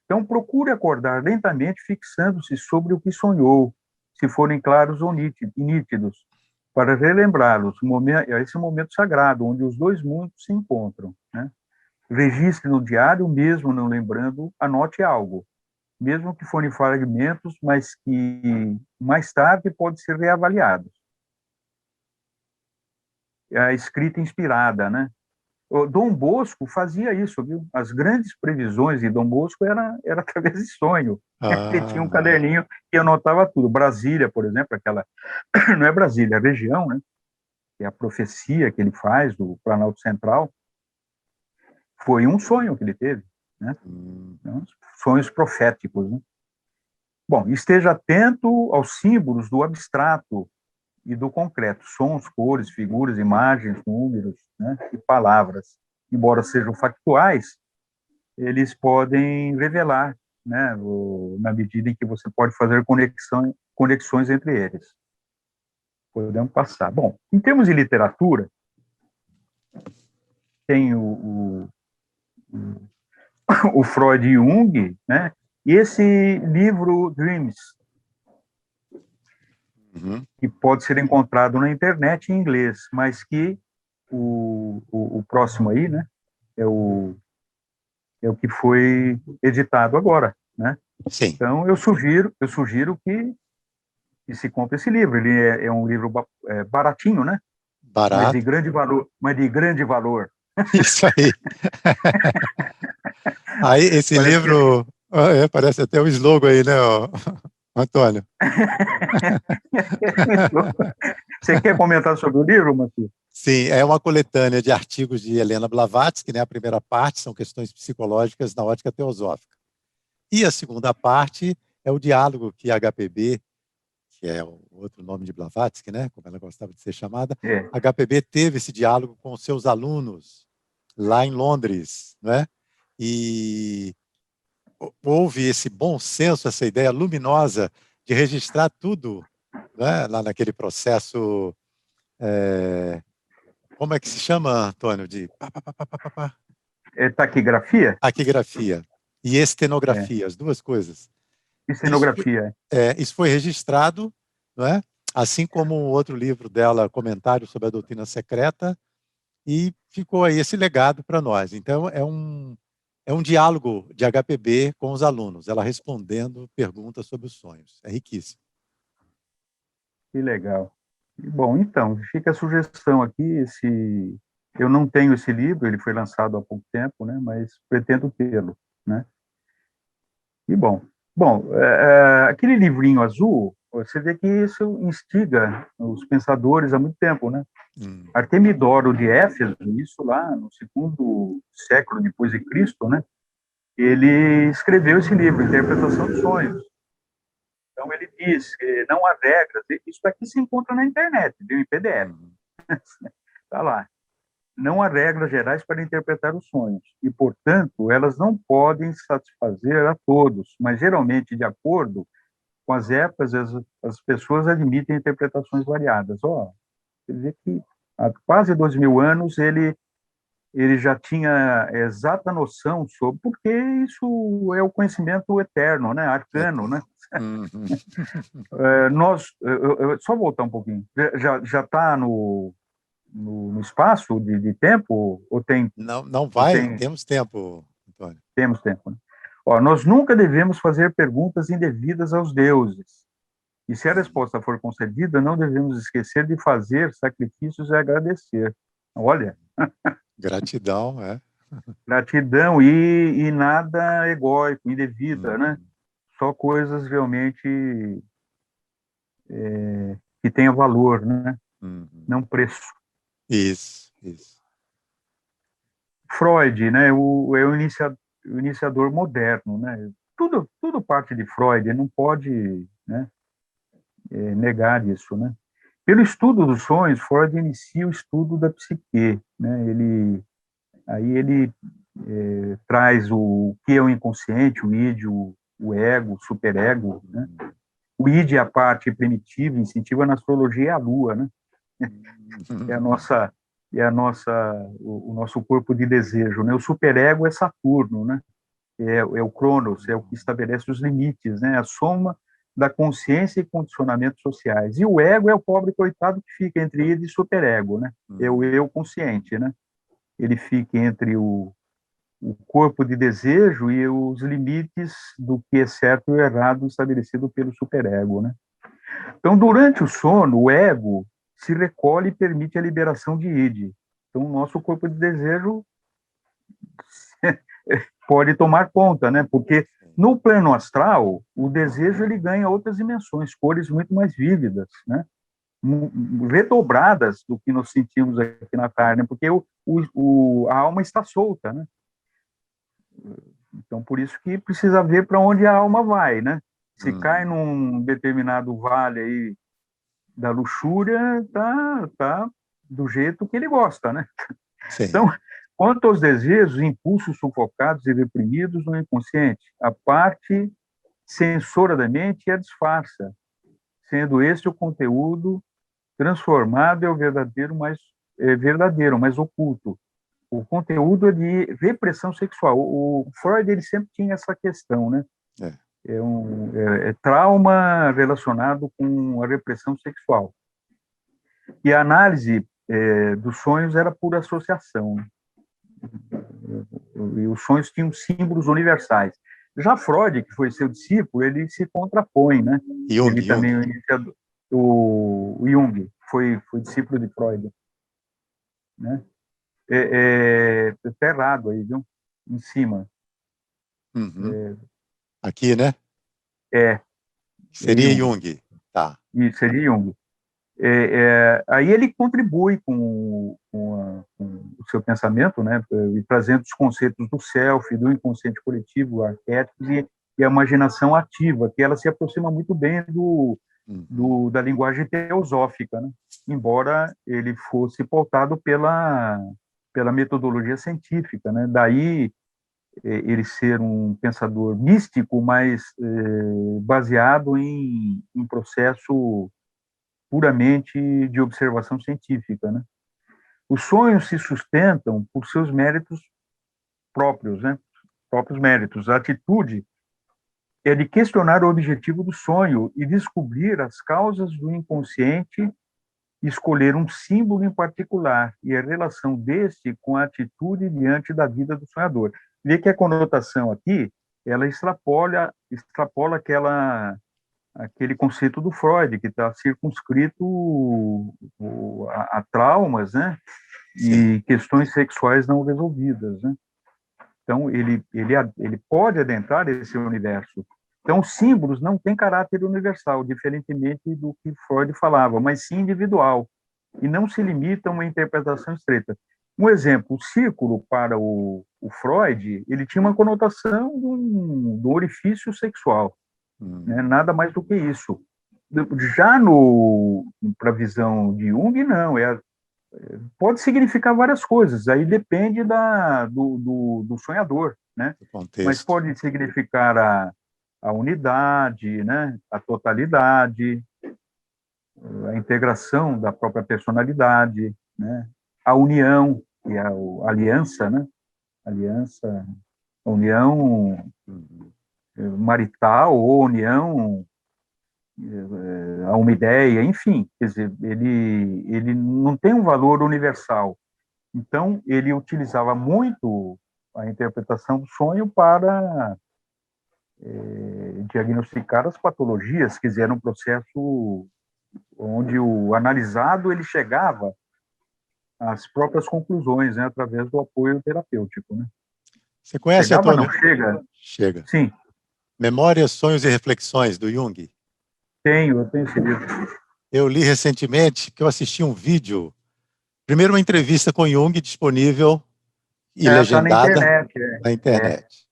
Speaker 2: Então, procure acordar lentamente, fixando-se sobre o que sonhou, se forem claros ou nítidos, para relembrá-los, esse momento sagrado, onde os dois mundos se encontram, né? Registre no diário, mesmo não lembrando, anote algo, mesmo que forem fragmentos, mas que mais tarde pode ser reavaliado. É a escrita inspirada, né? O Dom Bosco fazia isso, viu? As grandes previsões de Dom Bosco era através de sonho. Ele tinha um
Speaker 1: Ah,
Speaker 2: caderninho que anotava tudo. Brasília, por exemplo, aquela não é Brasília, é a região, né? Que é a profecia que ele faz do Planalto Central, foi um sonho que ele teve, né? Então, sonhos proféticos, né? Bom, esteja atento aos símbolos do abstrato e do concreto, sons, cores, figuras, imagens, números, né? E palavras. Embora sejam factuais, eles podem revelar, né, na medida em que você pode fazer conexões entre eles. Podemos passar. Bom, em termos de literatura, tem o Freud e Jung, né, e esse livro Dreams,
Speaker 1: uhum.
Speaker 2: que pode ser encontrado na internet em inglês, mas que o próximo aí, né, é o que foi editado agora, né?
Speaker 1: Sim,
Speaker 2: Então, eu sugiro que se compre esse livro. Ele é um livro baratinho, né? Mas de
Speaker 1: barato.
Speaker 2: grande valor. Mas de grande valor.
Speaker 1: Isso aí. Aí, esse
Speaker 2: Parece que
Speaker 1: livro, parece até o slogan aí, né, ó, Antônio?
Speaker 2: você quer comentar sobre o livro, Matheus?
Speaker 1: Sim, é uma coletânea de artigos de Helena Blavatsky, né? A primeira parte são questões psicológicas na ótica teosófica. E a segunda parte é o diálogo que a HPB, que é o outro nome de Blavatsky, né? Como ela gostava de ser chamada,
Speaker 2: É,
Speaker 1: a HPB teve esse diálogo com os seus alunos lá em Londres, né? E houve esse bom senso, essa ideia luminosa de registrar tudo, né? Lá naquele processo, como é que se chama, Antônio? De pá, pá, pá, pá, pá, pá, pá.
Speaker 2: taquigrafia?
Speaker 1: Taquigrafia e
Speaker 2: É,
Speaker 1: estenografia, as duas coisas.
Speaker 2: e
Speaker 1: Isso, foi-
Speaker 2: cenografia.
Speaker 1: isso foi registrado, não é? Assim como um outro livro dela, Comentário sobre a Doutrina Secreta, e ficou aí esse legado para nós. Então, é um diálogo de HPB com os alunos, ela respondendo perguntas sobre os sonhos. É riquíssimo.
Speaker 2: Que legal. Bom, então, fica a sugestão aqui. Eu não tenho esse livro, ele foi lançado há pouco tempo, né? Mas pretendo tê-lo, né? E bom. Bom, aquele livrinho azul, você vê que isso instiga os pensadores há muito tempo, né?
Speaker 1: Hum,
Speaker 2: Artemidoro de Éfeso, isso lá no segundo século depois de Cristo, né? Ele escreveu esse livro, Interpretação dos Sonhos. Então ele diz que não há regras, isso aqui se encontra na internet, viu, em PDF,
Speaker 1: hum,
Speaker 2: está lá. Não há regras gerais para interpretar os sonhos e, portanto, elas não podem satisfazer a todos, mas geralmente, de acordo com as épocas, as pessoas admitem interpretações variadas. Quer dizer que há quase 2.000 anos ele já tinha exata noção sobre, porque isso é o conhecimento eterno, né, arcano, né?
Speaker 1: eterno. Uhum.
Speaker 2: Só voltar um pouquinho, já está no espaço de tempo,
Speaker 1: Não, não
Speaker 2: ou
Speaker 1: vai,
Speaker 2: tem,
Speaker 1: temos tempo, Antônio.
Speaker 2: temos tempo, né? Nós nunca devemos fazer perguntas indevidas aos deuses, e se a
Speaker 1: Hum,
Speaker 2: resposta for concedida, não devemos esquecer de fazer sacrifícios e agradecer. Olha,
Speaker 1: gratidão, é.
Speaker 2: gratidão e nada egóico, indevida, né?
Speaker 1: Uhum,
Speaker 2: Só coisas realmente que tenham valor, né?
Speaker 1: uhum.
Speaker 2: Não preço.
Speaker 1: Isso, isso.
Speaker 2: Freud, né? É o iniciador moderno, né? Tudo parte de Freud, não pode, né, negar isso, né? Pelo estudo dos sonhos, Freud inicia o estudo da psique, né? Ele traz o que é o inconsciente, o id, o ego, o superego, né?
Speaker 1: Uhum.
Speaker 2: O id é a parte primitiva, instintiva, na astrologia é a lua, né? É a nossa o nosso corpo de desejo, né? O superego é Saturno, né? É o Cronos, é o que estabelece os limites, né? A soma da consciência e condicionamentos sociais. E o ego é o pobre coitado que fica entre id e superego, né? É o
Speaker 1: Uhum.
Speaker 2: eu consciente, né? Ele fica entre o corpo de desejo e os limites do que é certo e errado estabelecido pelo superego, né? Então, durante o sono, o ego se recolhe e permite a liberação de id. Então, o nosso corpo de desejo pode tomar conta, né? Porque
Speaker 1: Sim.
Speaker 2: no plano astral, o desejo ele ganha outras dimensões, cores muito mais vívidas, né? Redobradas do que nós sentimos aqui na carne, porque a alma está solta, né? Então, por isso que precisa ver para onde a alma vai, né? Se cai
Speaker 1: Uhum.
Speaker 2: num determinado vale aí da luxúria, tá do jeito que ele gosta, né?
Speaker 1: Sim.
Speaker 2: Então, quanto aos desejos, impulsos sufocados e reprimidos no inconsciente, a parte censora da mente a disfarça, sendo este o conteúdo transformado é o verdadeiro, mais oculto. O conteúdo é de repressão sexual. O Freud ele sempre tinha essa questão, né?
Speaker 1: É.
Speaker 2: É trauma relacionado com a repressão sexual. E a análise dos sonhos era por associação. E os sonhos tinham símbolos universais. Já Freud, que foi seu discípulo, ele se contrapõe, né?
Speaker 1: Jung,
Speaker 2: Ele
Speaker 1: Jung.
Speaker 2: também, o Jung, foi discípulo de Freud, né? Tá errado aí, viu? Em cima.
Speaker 1: Uhum. Aqui, né?
Speaker 2: É
Speaker 1: Seria
Speaker 2: Jung.
Speaker 1: Jung. Tá.
Speaker 2: Isso seria Jung. Aí ele contribui com o seu pensamento, né, e trazendo os conceitos do self, do inconsciente coletivo, arquétipos e a imaginação ativa, que ela se aproxima muito bem
Speaker 1: Uhum.
Speaker 2: da linguagem teosófica, né, embora ele fosse pautado pela metodologia científica, né, daí ele ser um pensador místico, mas baseado em processo puramente de observação científica, né? Os sonhos se sustentam por seus méritos próprios, né? Próprios méritos. A atitude é de questionar o objetivo do sonho e descobrir as causas do inconsciente e escolher um símbolo em particular e a relação deste com a atitude diante da vida do sonhador. Vê que a conotação aqui, ela extrapola aquele conceito do Freud, que está circunscrito a traumas, né?
Speaker 1: Sim.
Speaker 2: E questões sexuais não resolvidas, né? Então, ele pode adentrar esse universo, Então, os símbolos não têm caráter universal, diferentemente do que Freud falava, mas sim individual, e não se limitam a uma interpretação estreita. Um exemplo, o círculo para o Freud, ele tinha uma conotação do orifício sexual, né? Nada mais do que isso. Já para a visão de Jung, não, pode significar várias coisas, aí depende do sonhador, né?
Speaker 1: O
Speaker 2: Mas
Speaker 1: contexto.
Speaker 2: pode significar a unidade, né? A totalidade, a integração da própria personalidade, né? A união e a aliança, né? Aliança, a união marital ou união a uma ideia, enfim, quer dizer, ele não tem um valor universal. Então, ele utilizava muito a interpretação do sonho para diagnosticar as patologias, quer dizer, era um processo onde o analisado ele chegava às próprias conclusões, né, através do apoio terapêutico, né?
Speaker 1: Você conhece,
Speaker 2: Chegava, não,
Speaker 1: Antônio?
Speaker 2: chega.
Speaker 1: Chega.
Speaker 2: Sim,
Speaker 1: Memórias, Sonhos e Reflexões, do Jung.
Speaker 2: eu tenho esse livro.
Speaker 1: Eu li recentemente que eu assisti um vídeo, primeiro uma entrevista com Jung disponível e
Speaker 2: Tá na
Speaker 1: legendada
Speaker 2: internet.
Speaker 1: na internet.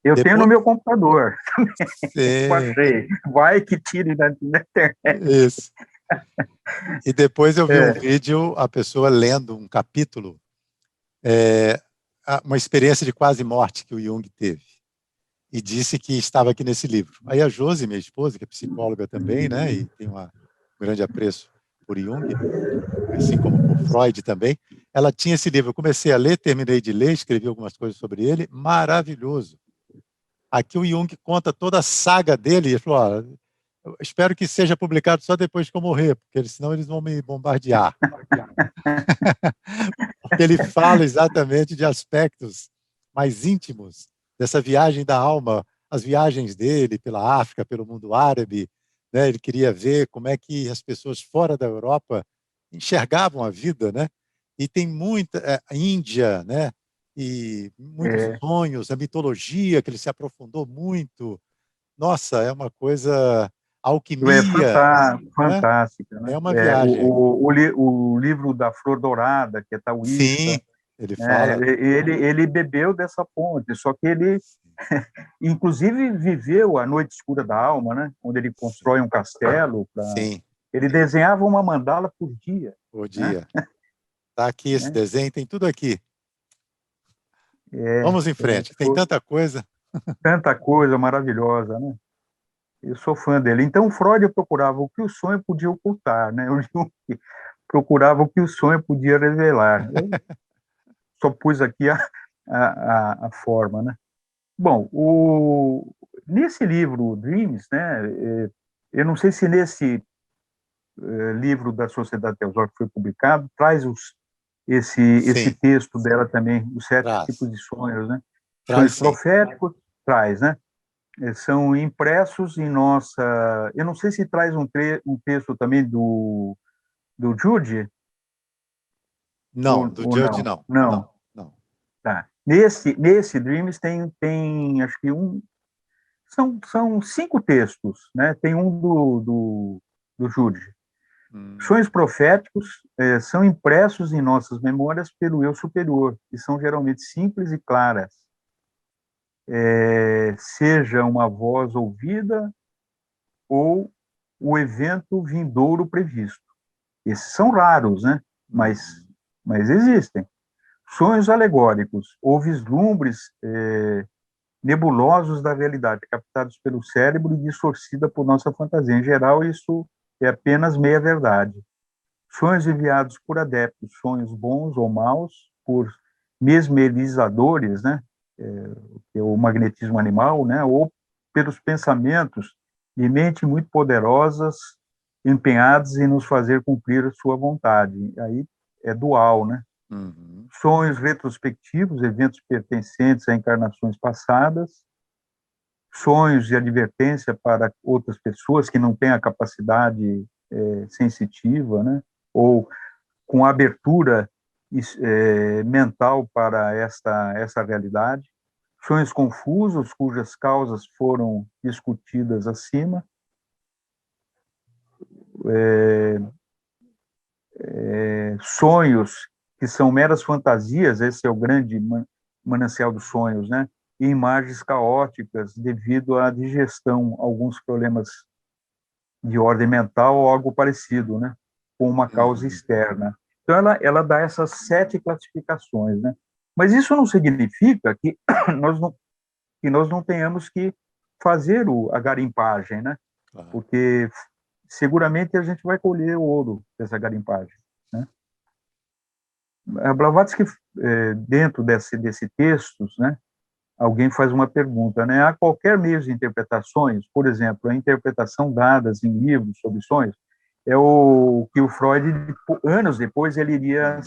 Speaker 2: Eu tenho no
Speaker 1: Depois,
Speaker 2: meu computador.
Speaker 1: sim,
Speaker 2: Baixei. Vai que tire na internet.
Speaker 1: isso. E depois eu vi um vídeo, a pessoa lendo um capítulo, uma experiência de quase morte que o Jung teve. E disse que estava aqui nesse livro. Aí a Josi, minha esposa, que é psicóloga também, né, e tem um grande apreço por Jung, assim como por Freud também, ela tinha esse livro. Eu comecei a ler, terminei de ler, escrevi algumas coisas sobre ele, maravilhoso. Aqui o Jung conta toda a saga dele, ele falou, eu espero que seja publicado só depois que eu morrer, porque senão eles vão me bombardear. Porque ele fala exatamente de aspectos mais íntimos dessa viagem da alma, as viagens dele pela África, pelo mundo árabe, né? Ele queria ver como é que as pessoas fora da Europa enxergavam a vida, né? E tem muita Índia, né? E muitos sonhos, a mitologia que ele se aprofundou muito. Nossa, é uma coisa alquimia, né?
Speaker 2: Fantástica, né?
Speaker 1: É uma viagem.
Speaker 2: O livro da Flor Dourada, que é
Speaker 1: Sim,
Speaker 2: taoísta,
Speaker 1: ele
Speaker 2: né?
Speaker 1: fala.
Speaker 2: Ele bebeu dessa fonte, só que ele, inclusive, viveu a Noite Escura da Alma, né? Onde ele constrói um castelo.
Speaker 1: Sim,
Speaker 2: Ele desenhava uma mandala por dia,
Speaker 1: por
Speaker 2: né?
Speaker 1: dia. Está aqui esse desenho, tem tudo aqui. Vamos em frente, tem tanta coisa.
Speaker 2: Tanta coisa maravilhosa, né? Eu sou fã dele. Então, Freud procurava o que o sonho podia ocultar, né? Eu procurava o que o sonho podia revelar. Eu só pus aqui a forma, né? Bom, nesse livro, Dreams, né? Eu não sei se nesse livro da Sociedade Teosófica que foi publicado, traz esse
Speaker 1: Sim,
Speaker 2: texto dela também, os 7
Speaker 1: traz.
Speaker 2: tipos de sonhos, né?
Speaker 1: Traz
Speaker 2: Sonhos
Speaker 1: sim.
Speaker 2: proféticos, traz, né? São impressos em nossa... Eu não sei se traz um texto também do Jude,
Speaker 1: Não, do
Speaker 2: ou
Speaker 1: Judge
Speaker 2: não?
Speaker 1: não.
Speaker 2: Não,
Speaker 1: Não, não.
Speaker 2: tá. Nesse Dreams acho que são 5 textos, né? Tem um do Jude. Sonhos proféticos são impressos em nossas memórias pelo eu superior, e são geralmente simples e claras. Seja uma voz ouvida ou o evento vindouro previsto. Esses são raros, né? Mas existem. Sonhos alegóricos ou vislumbres nebulosos da realidade, captados pelo cérebro e distorcida por nossa fantasia. Em geral, isso é apenas meia-verdade. Sonhos enviados por adeptos, sonhos bons ou maus, por mesmerizadores, né? Que é o magnetismo animal, né? Ou pelos pensamentos de mente muito poderosas, empenhados em nos fazer cumprir a sua vontade. Aí é dual, né? Sonhos retrospectivos, eventos pertencentes a encarnações passadas, sonhos de advertência para outras pessoas que não têm a capacidade sensitiva, né? Ou com abertura mental para essa realidade. sonhos confusos, cujas causas foram discutidas acima, sonhos que são meras fantasias, esse é o grande manancial dos sonhos, né? E imagens caóticas devido à digestão, alguns problemas de ordem mental ou algo parecido, né? Com uma causa externa. Então, ela dá essas 7 classificações, né? Mas isso não significa que nós não tenhamos que fazer a garimpagem, né?
Speaker 1: Claro.
Speaker 2: Porque seguramente a gente vai colher o ouro dessa garimpagem, né? A Blavatsky, dentro desse texto, né, alguém faz uma pergunta, né? Há qualquer meio de interpretações, por exemplo, a interpretação dadas em livros sobre sonhos, é o que o Freud, anos depois, ele iria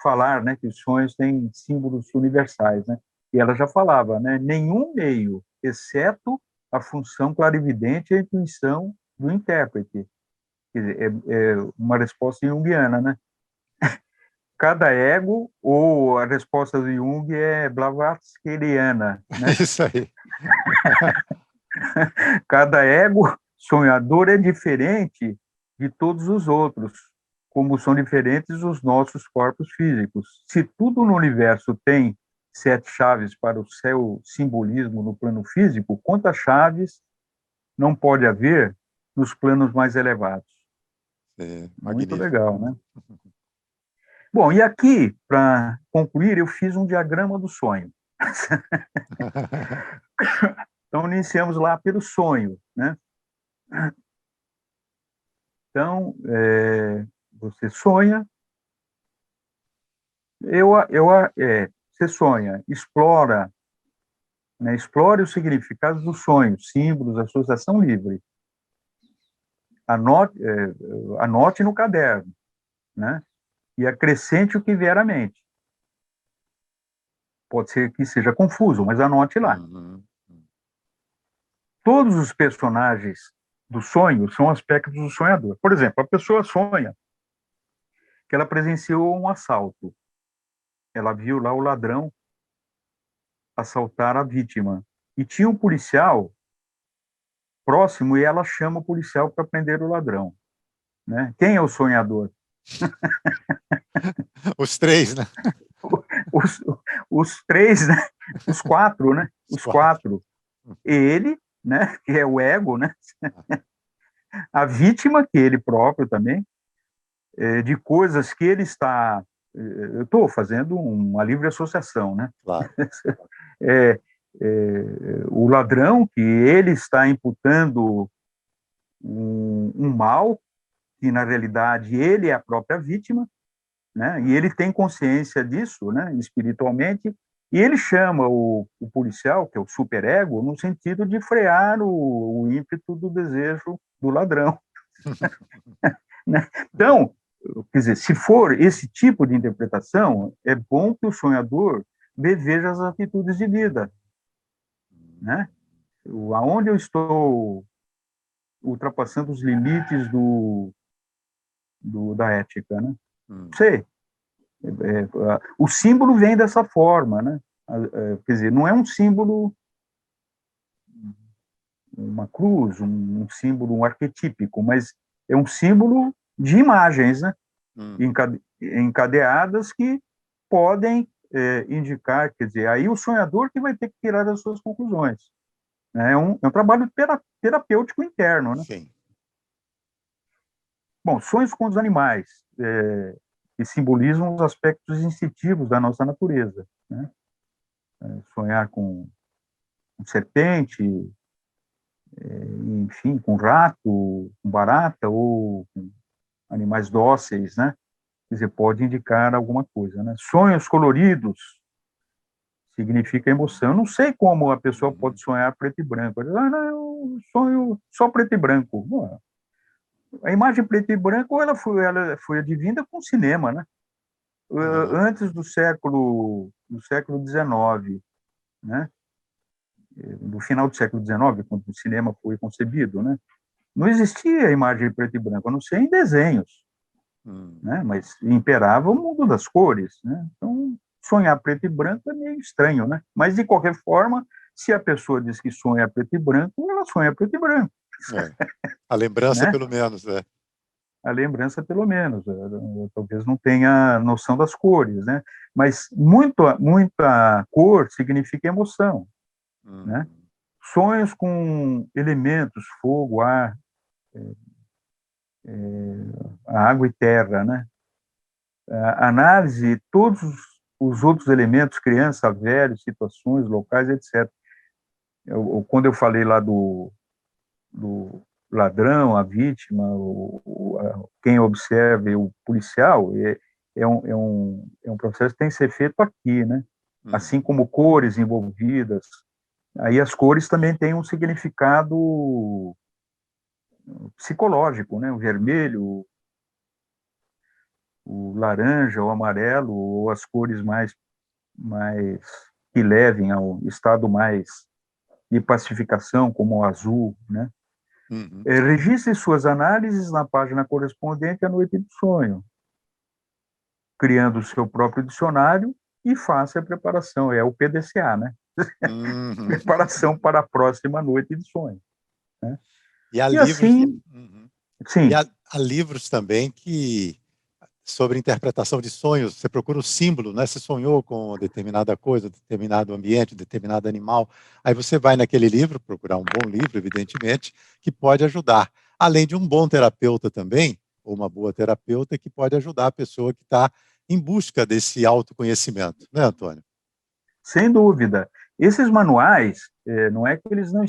Speaker 2: falar, né, que os sonhos têm símbolos universais, né? E ela já falava, né? Nenhum meio, exceto a função clarividente e a intuição do intérprete. Quer dizer, é uma resposta junguiana, né? Cada ego, ou a resposta do Jung é blavatskeriana, né?
Speaker 1: Isso aí.
Speaker 2: Cada ego sonhador é diferente de todos os outros, como são diferentes os nossos corpos físicos. Se tudo no universo tem 7 chaves para o seu simbolismo no plano físico, quantas chaves não pode haver nos planos mais elevados? Muito
Speaker 1: Magnífico.
Speaker 2: legal, né? Bom, e aqui, para concluir, eu fiz um diagrama do sonho. Então, iniciamos lá pelo sonho, né? Então, você sonha, você sonha, explora, né? Explore os significados dos sonhos, símbolos, associação livre. Anote no caderno, né? E acrescente o que vier à mente. Pode ser que seja confuso, mas anote lá. Todos os personagens do sonho são aspectos do sonhador. Por exemplo, a pessoa sonha que ela presenciou um assalto. Ela viu lá o ladrão assaltar a vítima. E tinha um policial próximo e ela chama o policial para prender o ladrão, né? Quem é o sonhador?
Speaker 1: Os 3, né?
Speaker 2: Os 3, né? Os 4, né?
Speaker 1: Os
Speaker 2: Os
Speaker 1: 4.
Speaker 2: 4. Ele, né? Que é o ego, né? A vítima, que é ele próprio também, de coisas que ele está... Eu estou fazendo uma livre associação, né?
Speaker 1: Claro.
Speaker 2: O ladrão, que ele está imputando um mal, que na realidade ele é a própria vítima, né? E ele tem consciência disso, né? Espiritualmente, e ele chama o policial, que é o superego, no sentido de frear o ímpeto do desejo do ladrão. Então, quer dizer, se for esse tipo de interpretação, é bom que o sonhador veja as atitudes de vida, né? Aonde eu estou ultrapassando os limites da ética, né? Sei. O símbolo vem dessa forma, né? Quer dizer, não é um símbolo, uma cruz, um símbolo arquetípico, mas é um símbolo de imagens, né? Encadeadas que podem indicar, quer dizer, aí o sonhador que vai ter que tirar as suas conclusões. É um trabalho terapêutico interno, né?
Speaker 1: Sim.
Speaker 2: Bom, sonhos com os animais, que simbolizam os aspectos instintivos da nossa natureza, né? Sonhar com serpente, enfim, com rato, com barata, ou com animais dóceis, né? Quer dizer, pode indicar alguma coisa, né? Sonhos coloridos significa emoção. Eu não sei como a pessoa pode sonhar preto e branco. Não, eu sonho só preto e branco. Bom, a imagem preto e branco ela foi advinda com o cinema, né? Antes do século XIX, né? No final do século XIX, quando o cinema foi concebido, né? Não existia imagem preto e branco, a não ser em desenhos, né? Mas imperava o mundo das cores, né? Então, sonhar preto e branco é meio estranho, né? Mas, de qualquer forma, se a pessoa diz que sonha preto e branco, ela sonha preto e branco,
Speaker 1: É. A lembrança,
Speaker 2: né?
Speaker 1: pelo menos, é.
Speaker 2: A lembrança, pelo menos, talvez não tenha noção das cores, né? Mas muita cor significa emoção, né?
Speaker 1: Uhum.
Speaker 2: Sonhos com elementos, fogo, ar, água e terra, né? A análise, todos os outros elementos, criança, velho, situações, locais, etc. Quando eu falei lá do ladrão, a vítima, quem observa, o policial, é um processo que tem que ser feito aqui, né? Assim
Speaker 1: Uhum.
Speaker 2: como cores envolvidas. Aí as cores também têm um significado psicológico, né? O vermelho, o laranja, o amarelo, ou as cores mais que levem ao estado mais de pacificação, como o azul, né?
Speaker 1: Uhum.
Speaker 2: Registre suas análises na página correspondente à noite do sonho, criando o seu próprio dicionário e faça a preparação, é o PDCA, né?
Speaker 1: Uhum.
Speaker 2: Preparação para a próxima noite de sonho, né?
Speaker 1: E há
Speaker 2: E
Speaker 1: livros,
Speaker 2: assim,
Speaker 1: uhum. E
Speaker 2: sim,
Speaker 1: há livros também que sobre interpretação de sonhos, você procura o símbolo, né? Você sonhou com determinada coisa, determinado ambiente, determinado animal. Aí você vai naquele livro, procurar um bom livro, evidentemente, que pode ajudar. Além de um bom terapeuta também, ou uma boa terapeuta, que pode ajudar a pessoa que está em busca desse autoconhecimento, né, Antônio?
Speaker 2: sem dúvida. Esses manuais, não é que eles não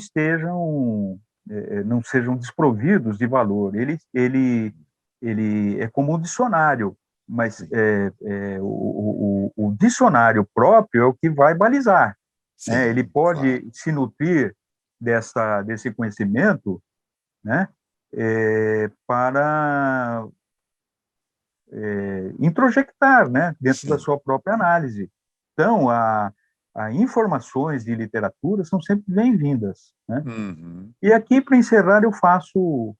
Speaker 2: sejam desprovidos de valor. Ele é como um dicionário, mas
Speaker 1: Sim,
Speaker 2: o dicionário próprio é o que vai balizar, né? Ele
Speaker 1: sim, claro.
Speaker 2: pode se nutrir desse conhecimento, né? Para introjectar, né? Dentro da
Speaker 1: Sim.
Speaker 2: sua própria análise. Então, a informações de literatura são sempre bem-vindas, né?
Speaker 1: Uhum.
Speaker 2: E aqui, para encerrar, eu faço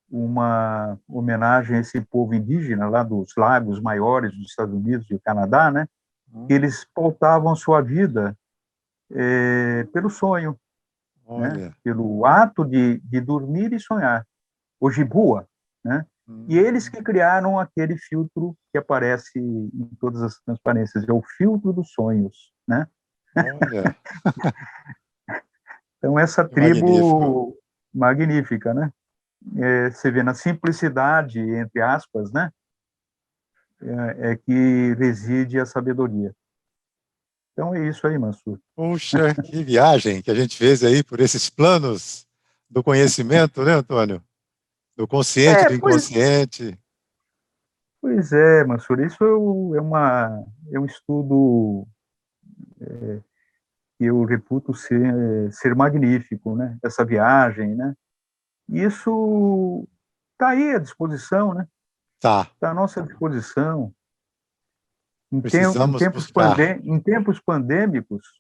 Speaker 2: uma homenagem a esse povo indígena lá dos lagos maiores dos Estados Unidos e do Canadá, né? Que eles pautavam sua vida pelo sonho, né?
Speaker 1: Olha.
Speaker 2: Pelo ato de dormir e sonhar, o Jibua, né? E eles
Speaker 1: Hum.
Speaker 2: que criaram aquele filtro que aparece em todas as transparências, é o filtro dos sonhos, né?
Speaker 1: Olha,
Speaker 2: Então, essa
Speaker 1: que magnífico.
Speaker 2: tribo magnífica, né? Você vê na simplicidade, entre aspas, né? É que reside a sabedoria. Então, é isso aí, Mansur.
Speaker 1: Puxa, que viagem que a gente fez aí por esses planos do conhecimento, né, Antônio? Do consciente,
Speaker 2: É,
Speaker 1: do
Speaker 2: pois,
Speaker 1: inconsciente.
Speaker 2: pois é, Mansur, isso é um estudo que eu reputo ser magnífico, né? Essa viagem, né? Isso está aí à disposição, né?
Speaker 1: Tá,
Speaker 2: Está à nossa disposição.
Speaker 1: precisamos buscar.
Speaker 2: Em tempos pandêmicos,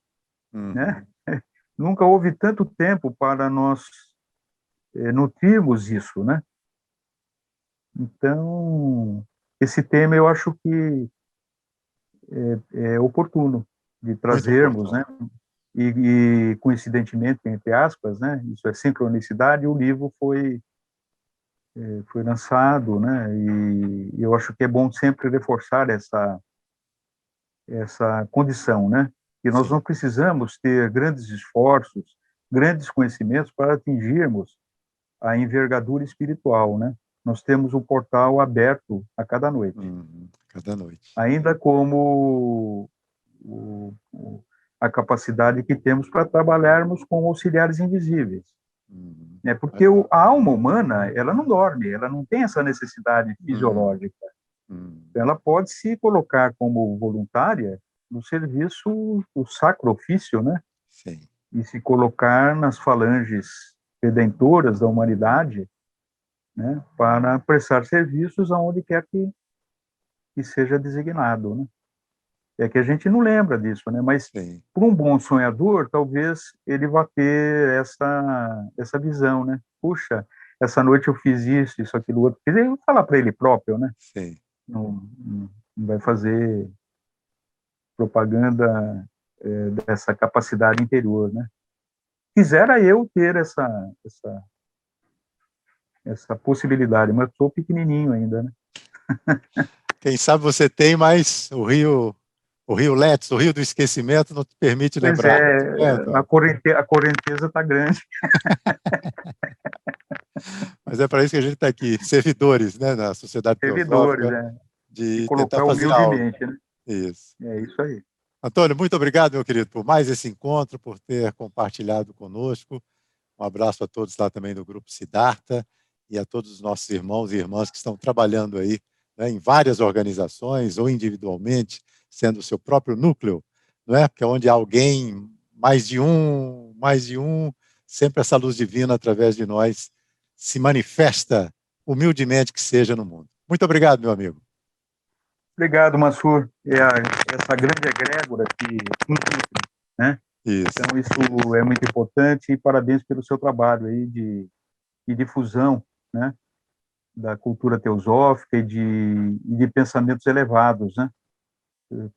Speaker 2: né?
Speaker 1: Uhum.
Speaker 2: Nunca houve tanto tempo para nós nutrirmos isso, né? Então, esse tema eu acho que é oportuno de
Speaker 1: Muito
Speaker 2: trazermos, né?
Speaker 1: oportuno.
Speaker 2: E coincidentemente, entre aspas, né? Isso é sincronicidade. O livro foi lançado, né? E eu acho que é bom sempre reforçar essa condição, né? Que nós não
Speaker 1: Sim.
Speaker 2: precisamos ter grandes esforços, grandes conhecimentos para atingirmos a envergadura espiritual, né? Nós temos um portal aberto a cada noite,
Speaker 1: Uhum. Cada noite.
Speaker 2: ainda como a capacidade que temos para trabalharmos com auxiliares invisíveis,
Speaker 1: Uhum.
Speaker 2: né? Porque a alma humana, ela não dorme, ela não tem essa necessidade
Speaker 1: Uhum.
Speaker 2: fisiológica.
Speaker 1: Uhum.
Speaker 2: Ela pode se colocar como voluntária no serviço do sacro ofício, né?
Speaker 1: Sim.
Speaker 2: E se colocar nas falanges redentoras da humanidade, né? Para prestar serviços aonde quer que seja designado, né? É que a gente não lembra disso, né? Mas
Speaker 1: Sim.
Speaker 2: para um bom sonhador, talvez ele vá ter essa visão, né? Puxa, essa noite eu fiz isso, aquilo outro. Quer dizer, falar para ele próprio, né?
Speaker 1: Sim.
Speaker 2: Não, não vai fazer propaganda dessa capacidade interior, né? Quisera eu ter essa possibilidade, mas sou pequenininho ainda, né?
Speaker 1: Quem sabe você tem, mas o rio Let's, o rio do esquecimento, não te permite
Speaker 2: Pois
Speaker 1: lembrar.
Speaker 2: a correnteza está grande.
Speaker 1: Mas é para isso que a gente está aqui, servidores, né, na Sociedade
Speaker 2: Servidores,
Speaker 1: Teosófica,
Speaker 2: e
Speaker 1: de tentar
Speaker 2: colocar
Speaker 1: fazer algo.
Speaker 2: humildemente, né?
Speaker 1: Isso.
Speaker 2: É isso aí.
Speaker 1: Antônio, muito obrigado, meu querido, por mais esse encontro, por ter compartilhado conosco. Um abraço a todos lá também do Grupo Siddhartha e a todos os nossos irmãos e irmãs que estão trabalhando aí, né, em várias organizações ou individualmente, sendo o seu próprio núcleo, não é? Porque é onde há alguém, mais de um, sempre essa luz divina através de nós se manifesta humildemente que seja no mundo. Muito obrigado, meu amigo.
Speaker 2: Obrigado, Mansur. Essa grande egrégora que nutre, né?
Speaker 1: Isso.
Speaker 2: Então, isso é muito importante e parabéns pelo seu trabalho aí de difusão, né, da cultura teosófica e de pensamentos elevados, né?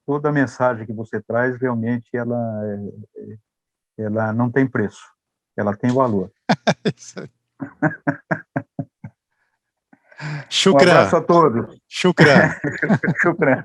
Speaker 2: Toda a mensagem que você traz, realmente, ela não tem preço, ela tem valor.
Speaker 1: Isso aí.
Speaker 2: Um
Speaker 1: Shukran.
Speaker 2: abraço a todos.
Speaker 1: Shukran.
Speaker 2: Shukran.